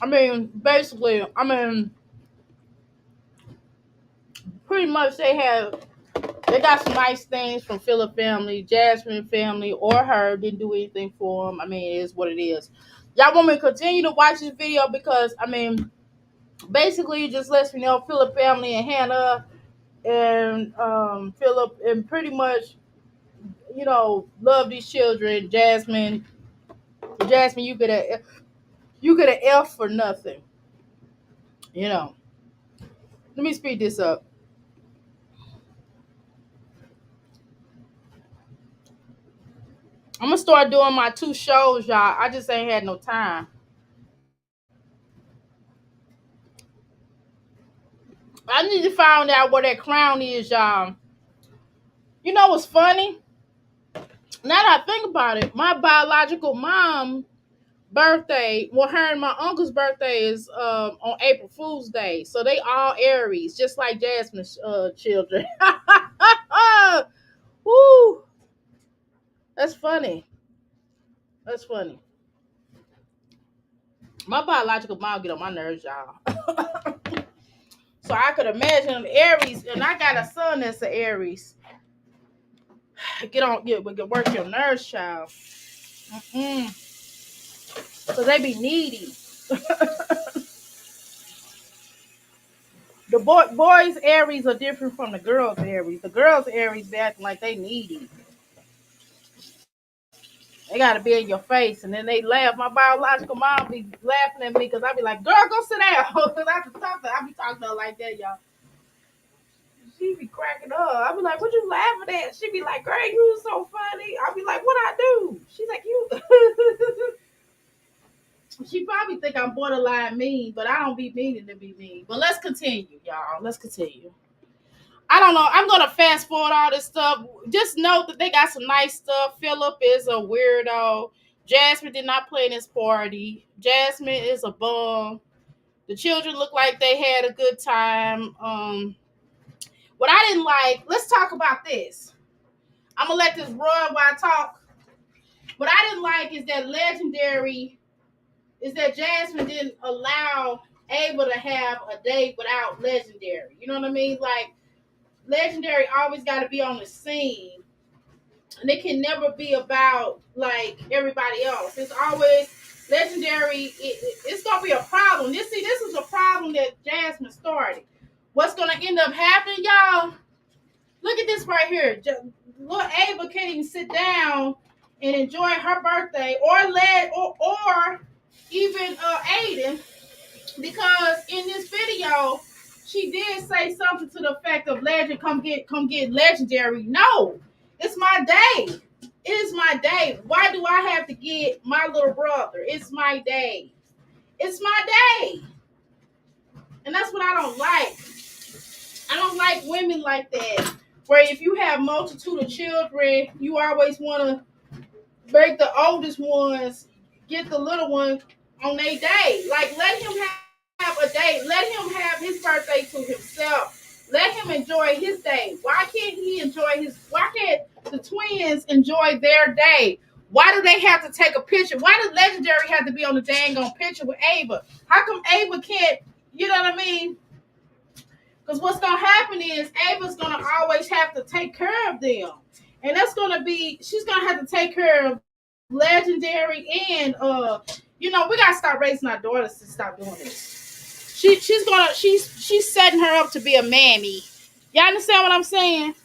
I mean, basically, pretty much they got some nice things from Philip family, Jasmine family, or her didn't do anything for them. I mean, it is what it is. Y'all want me to continue to watch this video because basically it just lets me know Philip family and Hannah and Philip and pretty much love these children. Jasmine, you get an F for nothing. Let me speed this up. I'm gonna start doing my 2 shows, y'all. I just ain't had no time. I need to find out where that crown is, y'all. You know what's funny? Now that I think about it, my biological mom birthday, well, her and my uncle's birthday is on April Fool's Day. So they all Aries, just like Jasmine's children. Woo! That's funny. That's funny. My biological mom get on my nerves, y'all. So I could imagine Aries, and I got a son that's an Aries. We can work your nerves, child. So they be needy. The boys Aries are different from the girls Aries. The girls Aries be acting like they needy. They gotta be in your face, and then they laugh. My biological mom be laughing at me because I be like, "Girl, go sit down." Because I be talking to her like that, y'all. She be cracking up. I be like, "What you laughing at?" She be like, "Girl, you so funny." I be like, "What I do?" She's like, "You." She probably think I'm borderline mean, but I don't be meaning to be mean. But let's continue, y'all. Let's continue. I don't know. I'm gonna fast forward all this stuff. Just note that they got some nice stuff. Philip is a weirdo. Jasmine did not play in this party. Jasmine is a bum. The children look like they had a good time. What I didn't like, let's talk about this. I'm gonna let this run while I talk. What I didn't like is that Jasmine didn't allow Ava to have a date without Legendary. You know what I mean? Like, Legendary always got to be on the scene, and it can never be about like everybody else. It's always Legendary. It's gonna be a problem. This is a problem that Jasmine started. What's gonna end up happening, y'all? Look at this right here. Little Ava can't even sit down and enjoy her birthday, or even Aiden, because in this video she did say something to the effect of Legend, come get Legendary. No, it's my day. It is my day. Why do I have to get my little brother? It's my day. It's my day. And that's what I don't like. I don't like women like that, where if you have multitude of children, you always want to make the oldest ones get the little one on their day. Like, let him have a day. Let him have his birthday to himself. Let him enjoy his day. Why can't the twins enjoy their day? Why do they have to take a picture? Why does Legendary have to be on the dang on picture with Ava? How come Ava can't, you know what I mean? Because what's going to happen is Ava's going to always have to take care of them. and that's gonna be she's gonna have to take care of legendary and we gotta start raising our daughters to stop doing this. She's setting her up to be a mammy. Y'all understand what I'm saying?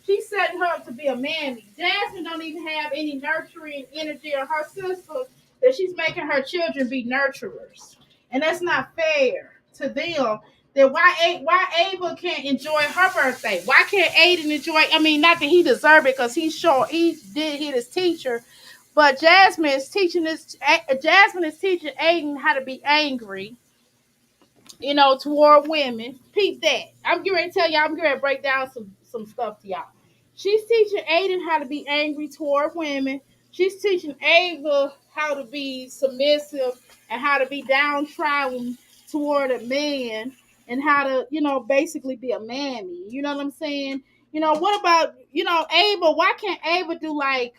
She's setting her up to be a mammy. Jasmine don't even have any nurturing energy, or her sister that she's making her children be nurturers, and that's not fair to them. That why Ava can't enjoy her birthday? Why can't Aiden enjoy? I mean, not that he deserved it because he did hit his teacher, but Jasmine is teaching Aiden how to be angry, toward women. Peep that. I'm getting ready to tell y'all, I'm getting ready to break down some stuff to y'all. She's teaching Aiden how to be angry toward women. She's teaching Ava how to be submissive and how to be downtrodden toward a man and how to, basically be a mammy. You know what I'm saying? What about, Ava? Why can't Ava do like,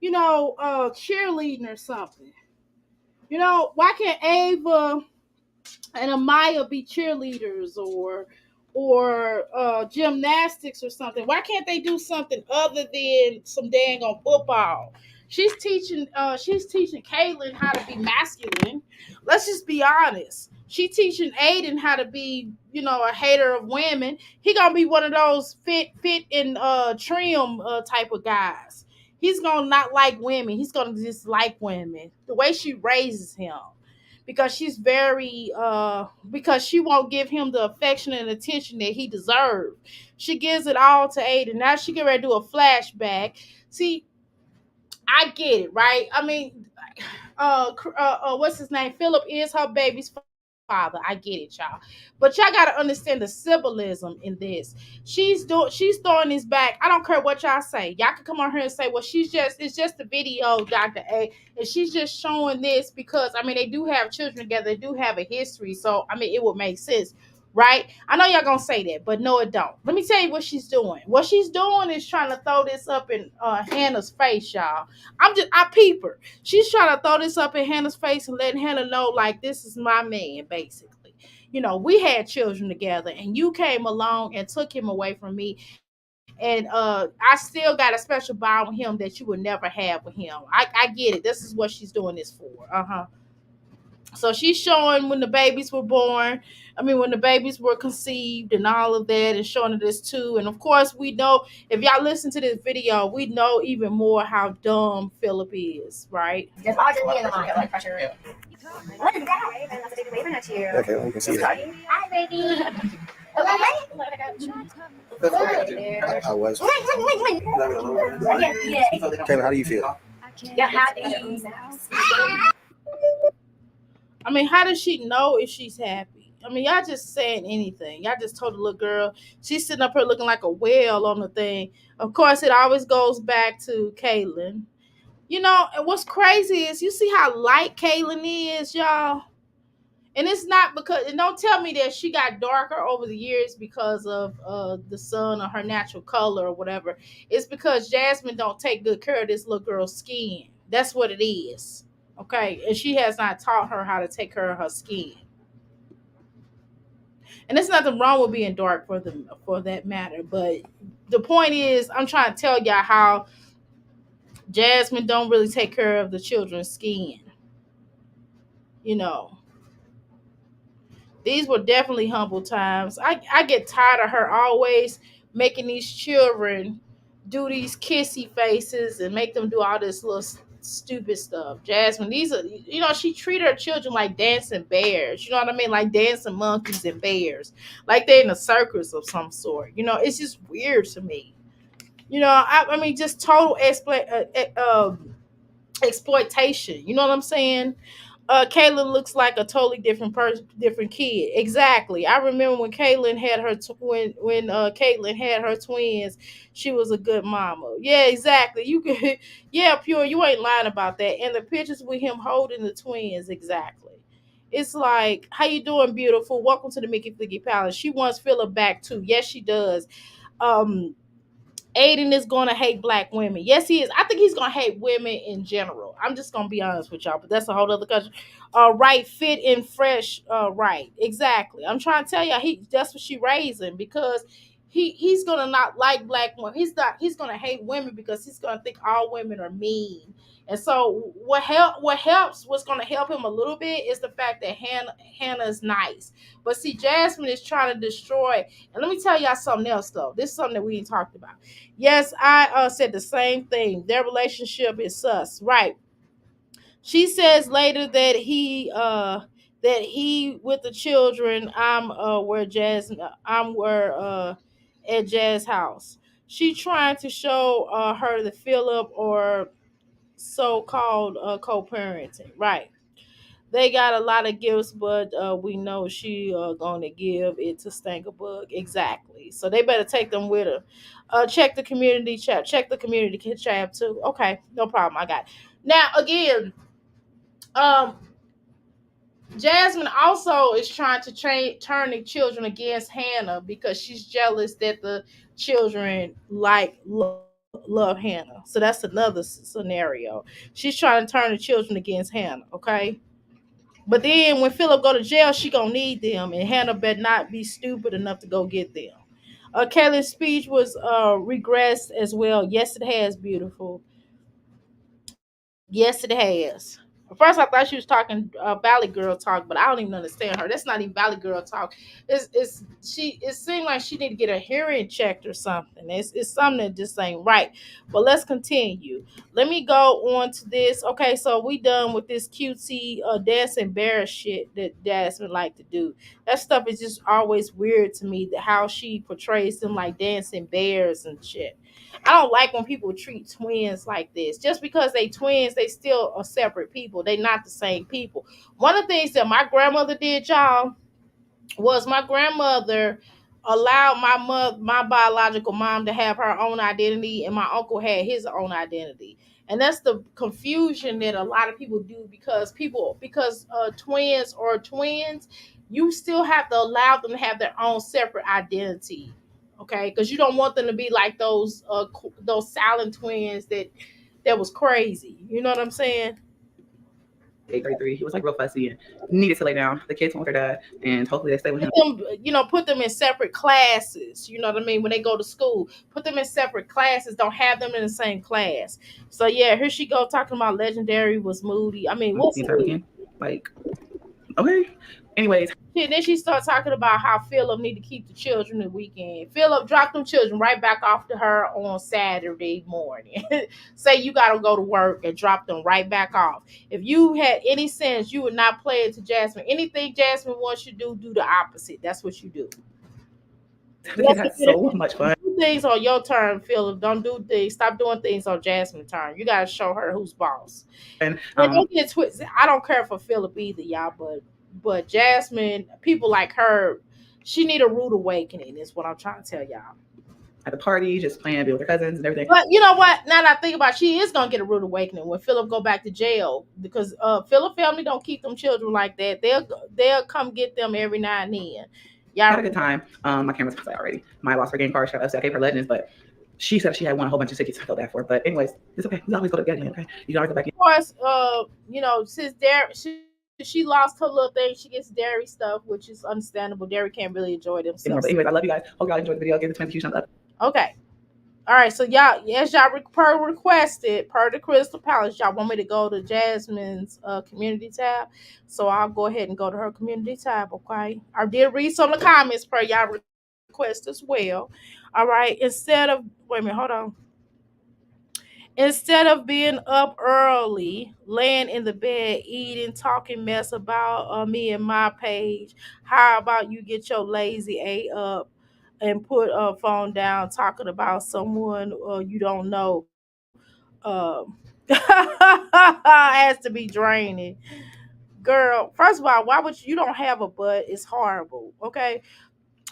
cheerleading or something? Why can't Ava and Amaya be cheerleaders or gymnastics or something? Why can't they do something other than some dang on football? She's teaching Caitlyn how to be masculine. Let's just be honest. She teaching Aiden how to be, a hater of women. He gonna be one of those fit and trim type of guys. He's gonna not like women. He's gonna dislike women. The way she raises him, because because she won't give him the affection and attention that he deserves. She gives it all to Aiden. Now she get ready to do a flashback. See, I get it, right? I mean, what's his name? Philip is her baby's father. I get it, y'all. But y'all gotta understand the symbolism in this. She's throwing this back. I don't care what y'all say. Y'all can come on here and say, well, it's just a video, Dr. A, and she's just showing this because I mean they do have children together, they do have a history. So I mean it would make sense. Right? I know y'all gonna say that, but no, it don't. Let me tell you what she's doing. What she's doing is trying to throw this up in Hannah's face, y'all. I peep her. She's trying to throw this up in Hannah's face and letting Hannah know, like, this is my man, basically. We had children together, and you came along and took him away from me. And I still got a special bond with him that you would never have with him. I get it. This is what she's doing this for. So she's showing when the babies were born. I mean, when the babies were conceived and all of that, and showing this too. And of course, we know if y'all listen to this video, we know even more how dumb Philip is, right? Just all just me and the mom. Like pressure. Yeah. What is that? And that's a big waving at you. Okay, well, you can see that. Hi, baby. I was. Taylor, how do you feel? You're happy. I mean, how does she know if she's happy? I mean, y'all just saying anything. Y'all just told the little girl she's sitting up here looking like a whale on the thing. Of course, it always goes back to Caitlyn. And what's crazy is you see how light Caitlyn is, y'all. And it's not because, and don't tell me that she got darker over the years because of the sun or her natural color or whatever. It's because Jasmine don't take good care of this little girl's skin. That's what it is. Okay, and she has not taught her how to take care of her skin. And there's nothing wrong with being dark for that matter. But the point is, I'm trying to tell y'all how Jasmine don't really take care of the children's skin. These were definitely humble times. I get tired of her always making these children do these kissy faces and make them do all this little stupid stuff. Jasmine, these are, she treated her children like dancing bears. You know what I mean? Like dancing monkeys and bears. Like they're in a circus of some sort. It's just weird to me. I mean, just total exploitation. You know what I'm saying? Caitlyn looks like a totally different person, different kid. Exactly. I remember when Caitlyn had her when Caitlyn had her twins, she was a good mama. Yeah, exactly. You could, yeah, pure. You ain't lying about that. And the pictures with him holding the twins, exactly. It's like, how you doing, beautiful? Welcome to the Mickey Flicky Palace. She wants Philip back too. Yes, she does. Aiden is going to hate black women. Yes, he is. I think he's going to hate women in general. I'm just going to be honest with y'all, but that's a whole other country. Right, fit and fresh, right. Exactly. I'm trying to tell y'all, that's what she raising, because he's gonna not like black women. He's gonna hate women because he's gonna think all women are mean. And so what's gonna help him a little bit is the fact that Hannah is nice. But see, Jasmine is trying to destroy. And let me tell y'all something else though. This is something that we ain't talked about. Yes, I said the same thing. Their relationship is sus, right? She says later that he with the children. I'm where at Jazz house. She trying to show her the Philip or so-called co-parenting, right? They got a lot of gifts, but we know she gonna give it to Stankerbug exactly. So they better take them with her. Check the community chat. Check the community chat too. Okay, no problem. I got it. Now again, um, Jasmine also is trying to turn the children against Hannah because she's jealous that the children love Hannah. So that's another scenario. She's trying to turn the children against Hannah. Okay. But then when Philip go to jail, she gonna need them, and Hannah better not be stupid enough to go get them. Kelly's speech was regressed as well. Yes, it has, beautiful. Yes, it has. At first, I thought she was talking Valley Girl talk, but I don't even understand her. That's not even Valley Girl talk. It's she. It seemed like she need to get a hearing checked or something. It's something that just ain't right. But let's continue. Let me go on to this. Okay, so we done with this cutesy dancing bear shit that Jasmine like to do. That stuff is just always weird to me. That how she portrays them like dancing bears and shit. I don't like when people treat twins like this. Just because they twins, they still are separate people. They not the same people. One of the things that my grandmother did, y'all, was my grandmother allowed my biological mom to have her own identity, and my uncle had his own identity. And that's the confusion that a lot of people do because twins are twins, you still have to allow them to have their own separate identity. Okay, because you don't want them to be like those silent twins that was crazy. You know what I'm saying? 8:33. He was like real fussy and needed to lay down. The kids went with their dad, and hopefully they stay with him. Put them in separate classes. You know what I mean? When they go to school, put them in separate classes. Don't have them in the same class. So yeah, here she go talking about Legendary was moody. I mean, what's the entire weekend? Like, okay. Anyways, then she started talking about how Philip need to keep the children the weekend. Philip dropped them children right back off to her on Saturday morning. Say you got to go to work and drop them right back off. If you had any sense, you would not play it to Jasmine. Anything Jasmine wants you to do the opposite. That's what you do. the kids had so much fun. Do things on your turn, Philip. Don't do things. Stop doing things on Jasmine's turn. You got to show her who's boss. And don't get twisted. I don't care for Philip either, y'all, but Jasmine, people like her, she need a rude awakening is what I'm trying to tell y'all. At the party, just playing, be with her cousins and everything. But you know what? Now that I think about it, she is going to get a rude awakening when Philip go back to jail because Philip family don't keep them children like that. They'll come get them every now and then. Y'all had a good time. My camera's play already. Maya lost her game card. Shout out to I gave her Legends, but she said she had won a whole bunch of tickets. I felt bad for her. But anyways, it's okay. We always go together, okay? You can always go back in. Of course, since she lost her little thing, she gets dairy stuff, which is understandable. Dairy can't really enjoy themselves. But anyways, I love you guys. Hope y'all enjoyed the video. Give the twins a huge thumbs up. Okay. All right, so y'all, as y'all requested, per the Crystal Palace, y'all want me to go to Jasmine's community tab. So I'll go ahead and go to her community tab, okay? I did read some of the comments per y'all request as well. All right, wait a minute, hold on. Instead of being up early, laying in the bed, eating, talking mess about me and my page, how about you get your lazy A up and put a phone down talking about someone you don't know? Has to be draining. Girl, first of all, why would you don't have a butt? It's horrible. Okay.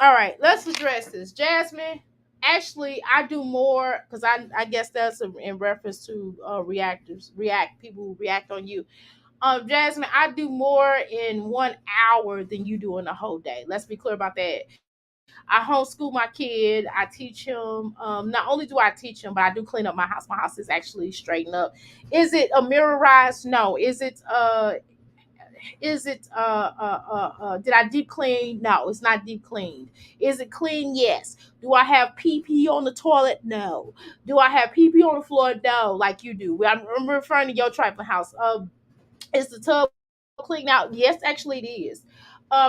All right, let's address this. Jasmine, actually, I do more because I guess that's in reference to people who react on you. Jasmine, I do more in 1 hour than you do in a whole day. Let's be clear about that. I homeschool my kid. I teach him. Not only do I teach him, but I do clean up my house. My house is actually straightened up. Is it a mirrorized? No. Is it Is it did I deep clean? No, it's not deep cleaned. Is it clean? Yes. Do I have pee pee on the toilet? No. Do I have pee pee on the floor? No, like you do. I'm referring to your trifling house. Is the tub cleaned out? Yes, actually it is.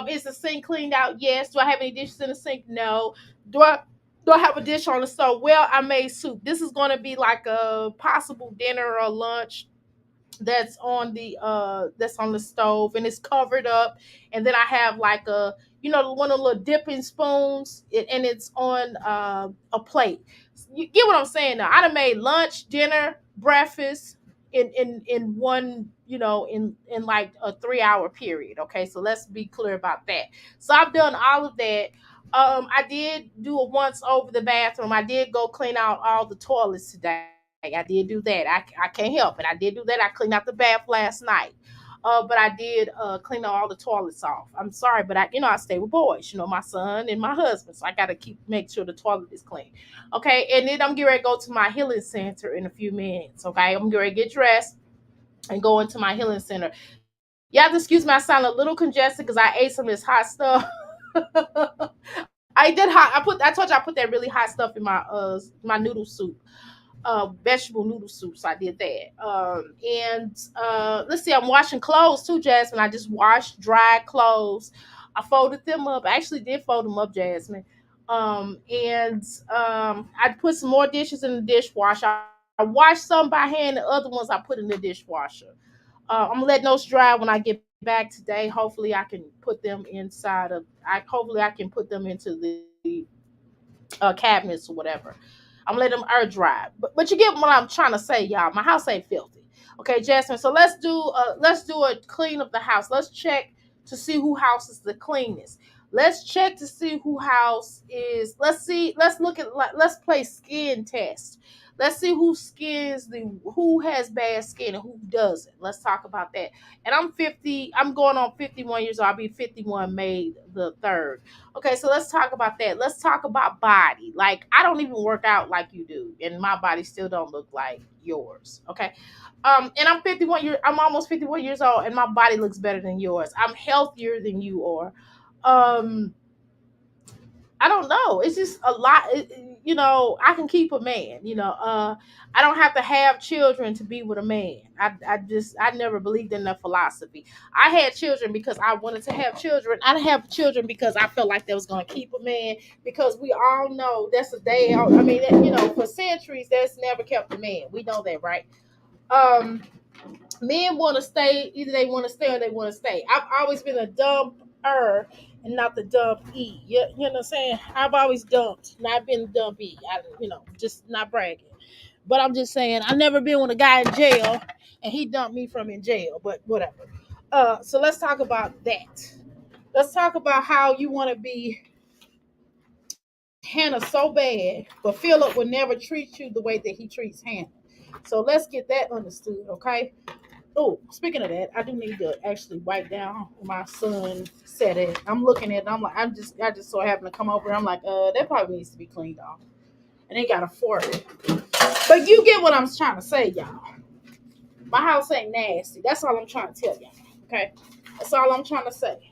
Is the sink cleaned out? Yes. Do I have any dishes in the sink? No. Do I do I have a dish on the stove? Well, I made soup. This is going to be like a possible dinner or lunch that's on the stove and it's covered up, and then I have like one of the little dipping spoons, and it's on a plate. You get what I'm saying? Now I done made lunch, dinner, breakfast in one, in like a 3 hour period. Okay, so let's be clear about that. So I've done all of that. I did do it once over the bathroom. I did go clean out all the toilets today. I did do that. I can't help it. I did do that. I cleaned out the bath last night. But I did clean all the toilets off. I'm sorry, but I stay with boys. My son and my husband, so I got to make sure the toilet is clean. Okay, and then I'm getting ready to go to my healing center in a few minutes. Okay, I'm getting ready to get dressed and go into my healing center. You have to excuse me. I sound a little congested because I ate some of this hot stuff. I did hot. I told you I put that really hot stuff in my noodle soup, vegetable noodle soup. So I did that. And let's see, I'm washing clothes too, Jasmine. I just washed dried clothes. I folded them up. I actually did fold them up, Jasmine. And I put some more dishes in the dishwasher. I washed some by hand. The other ones I put in the dishwasher. I'm gonna let those dry when I get back today. Hopefully, I can put them inside of. Hopefully I can put them into the cabinets or whatever. I'm gonna let them air dry. But you get what I'm trying to say, y'all. My house ain't filthy. Okay, Jasmine. So let's do a clean of the house. Let's check to see who house is the cleanest. Let's check to see who house is. Let's see. Let's look at. Let's play skin test. Let's see who has bad skin and who doesn't. Let's talk about that. And I'm 50. I'm going on 51 years old. I'll be 51 May the 3rd. Okay, so let's talk about that. Let's talk about body. Like I don't even work out like you do, and my body still don't look like yours. Okay. And I'm almost 51 years old, and my body looks better than yours. I'm healthier than you are. Um, I don't know. It's just a lot. I can keep a man. I don't have to have children to be with a man. I never believed in that philosophy. I had children because I wanted to have children. I didn't have children because I felt like that was going to keep a man. Because we all know that's a day out. I mean, for centuries, that's never kept a man. We know that, right? Um, Men want to stay. Either they want to stay or they want to stay. I've always been a dumper and not the dump E. You know what I'm saying? I've always dumped, not been dump E. Just not bragging. But I'm just saying, I've never been with a guy in jail and he dumped me from in jail, but whatever. So let's talk about that. Let's talk about how you want to be Hannah so bad, but Philip would never treat you the way that he treats Hannah. So let's get that understood, okay? Oh, speaking of that, I do need to actually wipe down where my son said it. I'm looking at it. I'm like, I just so happen to come over. I'm like, that probably needs to be cleaned off. And they got a fork. But you get what I'm trying to say, y'all. My house ain't nasty. That's all I'm trying to tell y'all. Okay? That's all I'm trying to say.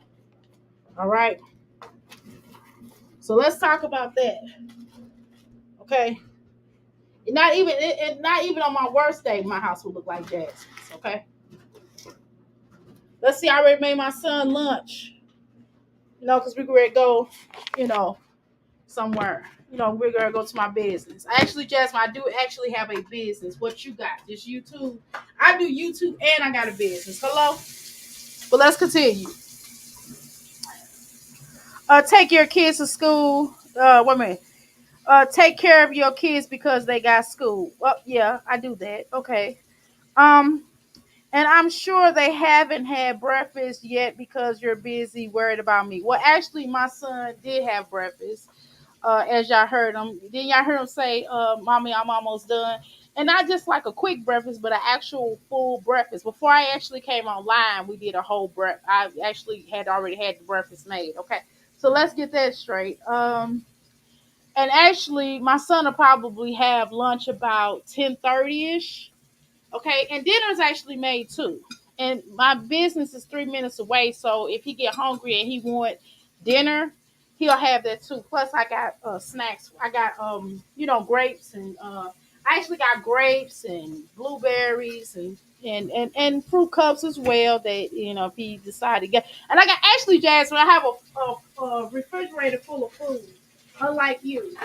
All right? So let's talk about that. Okay? Not even on my worst day, my house will look like Jazzy's. Okay? Let's see, I already made my son lunch. Because we're going to go, somewhere. We're going to go to my business. Actually, Jasmine, I do actually have a business. What you got? Just YouTube? I do YouTube and I got a business. Hello? But let's continue. Take your kids to school. Wait a minute. Take care of your kids because they got school. Well, yeah, I do that. Okay. Um, And I'm sure they haven't had breakfast yet because you're busy worried about me. Well, actually, my son did have breakfast, as y'all heard him. Then y'all heard him say, Mommy, I'm almost done. And not just like a quick breakfast, but an actual full breakfast. Before I actually came online, we did a whole breakfast. I actually had already had the breakfast made. Okay, so let's get that straight. And actually, my son will probably have lunch about 10:30ish. Okay, and dinner's actually made too. And my business is 3 minutes away. So if he get hungry and he want dinner, he'll have that too. Plus, I got snacks. I got grapes and I actually got grapes and blueberries and fruit cups as well. That if he decided to get. And I got actually, Jasmine, I have a refrigerator full of food, unlike you.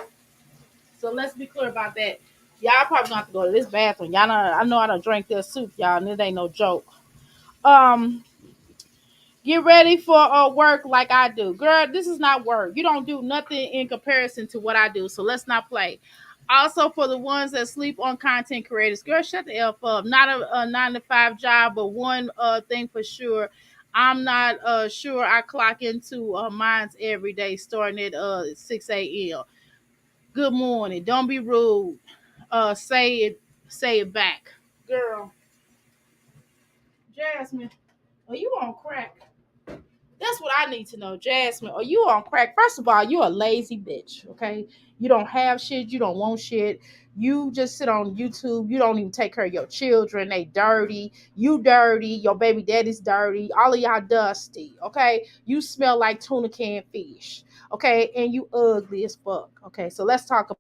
So let's be clear about that. Y'all probably gonna have to go to this bathroom. Y'all know I know I don't drink their soup, y'all, and it ain't no joke. Um, Get ready for work like I do. Girl, this is not work. You don't do nothing in comparison to what I do. So let's not play. Also, for the ones that sleep on content creators, girl, shut the F up. Not a 9 to 5 job, but one thing for sure. I'm not sure I clock into mines every day starting at 6 a.m. Good morning. Don't be rude. Say it back. Girl, Jasmine, are you on crack? That's what I need to know, Jasmine. Are you on crack? First of all, you're a lazy bitch, okay? You don't have shit. You don't want shit. You just sit on YouTube. You don't even take care of your children. They dirty. You dirty. Your baby daddy's dirty. All of y'all dusty, okay? You smell like tuna can fish, okay? And you ugly as fuck, okay? So let's talk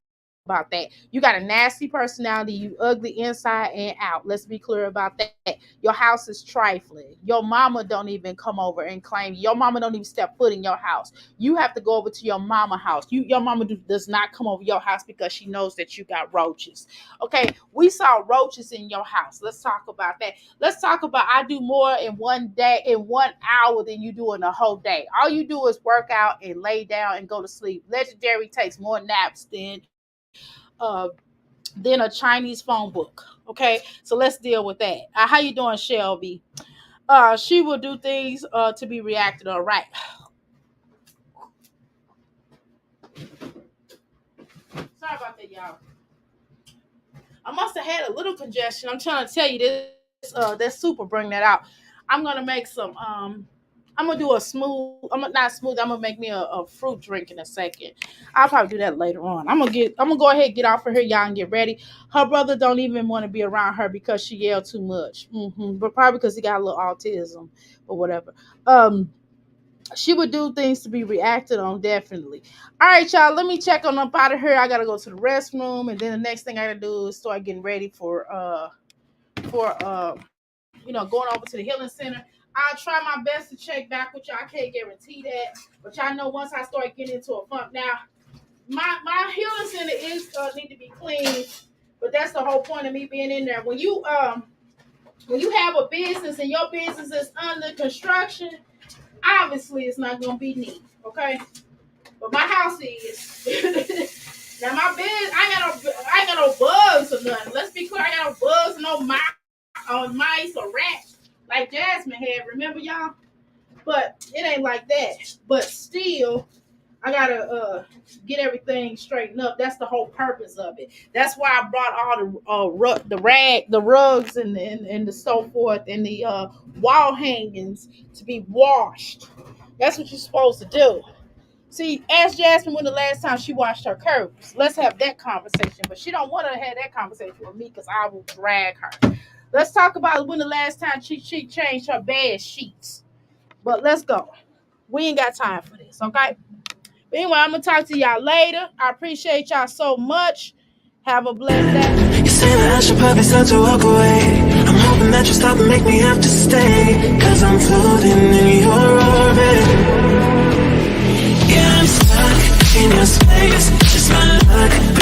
about that. You got a nasty personality. You ugly inside and out. Let's be clear about that. Your house is trifling. Your mama don't even come over and claim you. Your mama don't even step foot in your house. You have to go over to your mama house. Your mama does not come over your house because she knows that you got roaches. Okay, we saw roaches in your house. Let's talk about that. Let's talk about I do more in one day, in 1 hour than you do in a whole day. All you do is work out and lay down and go to sleep. Legendary takes more naps than a Chinese phone book. Okay, so let's deal with that. How you doing, Shelby? She will do things to be reacted on. Right. Sorry about that, y'all. I must have had a little congestion. I'm trying to tell you this. That soup will bring that out. I'm gonna make some. I'm gonna do a smooth. Not smooth. I'm gonna make me a fruit drink in a second. I'll probably do that later on. I'm gonna go ahead and get off of here, y'all, and get ready. Her brother don't even want to be around her because she yelled too much. But probably because he got a little autism or whatever. She would do things to be reacted on, definitely. All right, y'all. Let me check on up out of here. I gotta go to the restroom, and then the next thing I gotta do is start getting ready for going over to the healing center. I'll try my best to check back with y'all. I can't guarantee that, but y'all know once I start getting into a funk. Now, my healing center is need to be clean, but that's the whole point of me being in there. When you have a business and your business is under construction, obviously it's not gonna be neat, okay? But my house is. Now my bed, I ain't got no bugs or nothing. Let's be clear, I got no bugs, no mice or rats like Jasmine had. Remember, y'all? But it ain't like that. But still, I gotta get everything straightened up. That's the whole purpose of it. That's why I brought all the rugs and the so forth and the wall hangings to be washed. That's what you're supposed to do. See, ask Jasmine when the last time she washed her curtains. Let's have that conversation. But she don't want to have that conversation with me because I will drag her. Let's talk about when the last time she changed her bed sheets. But let's go. We ain't got time for this, okay? But anyway, I'm going to talk to y'all later. I appreciate y'all so much. Have a blessed day. You say that I should probably start to walk away. I'm hoping that you stop and make me have to stay. Cause I'm floating in your orbit. Yeah, I'm stuck in your space. Just my luck.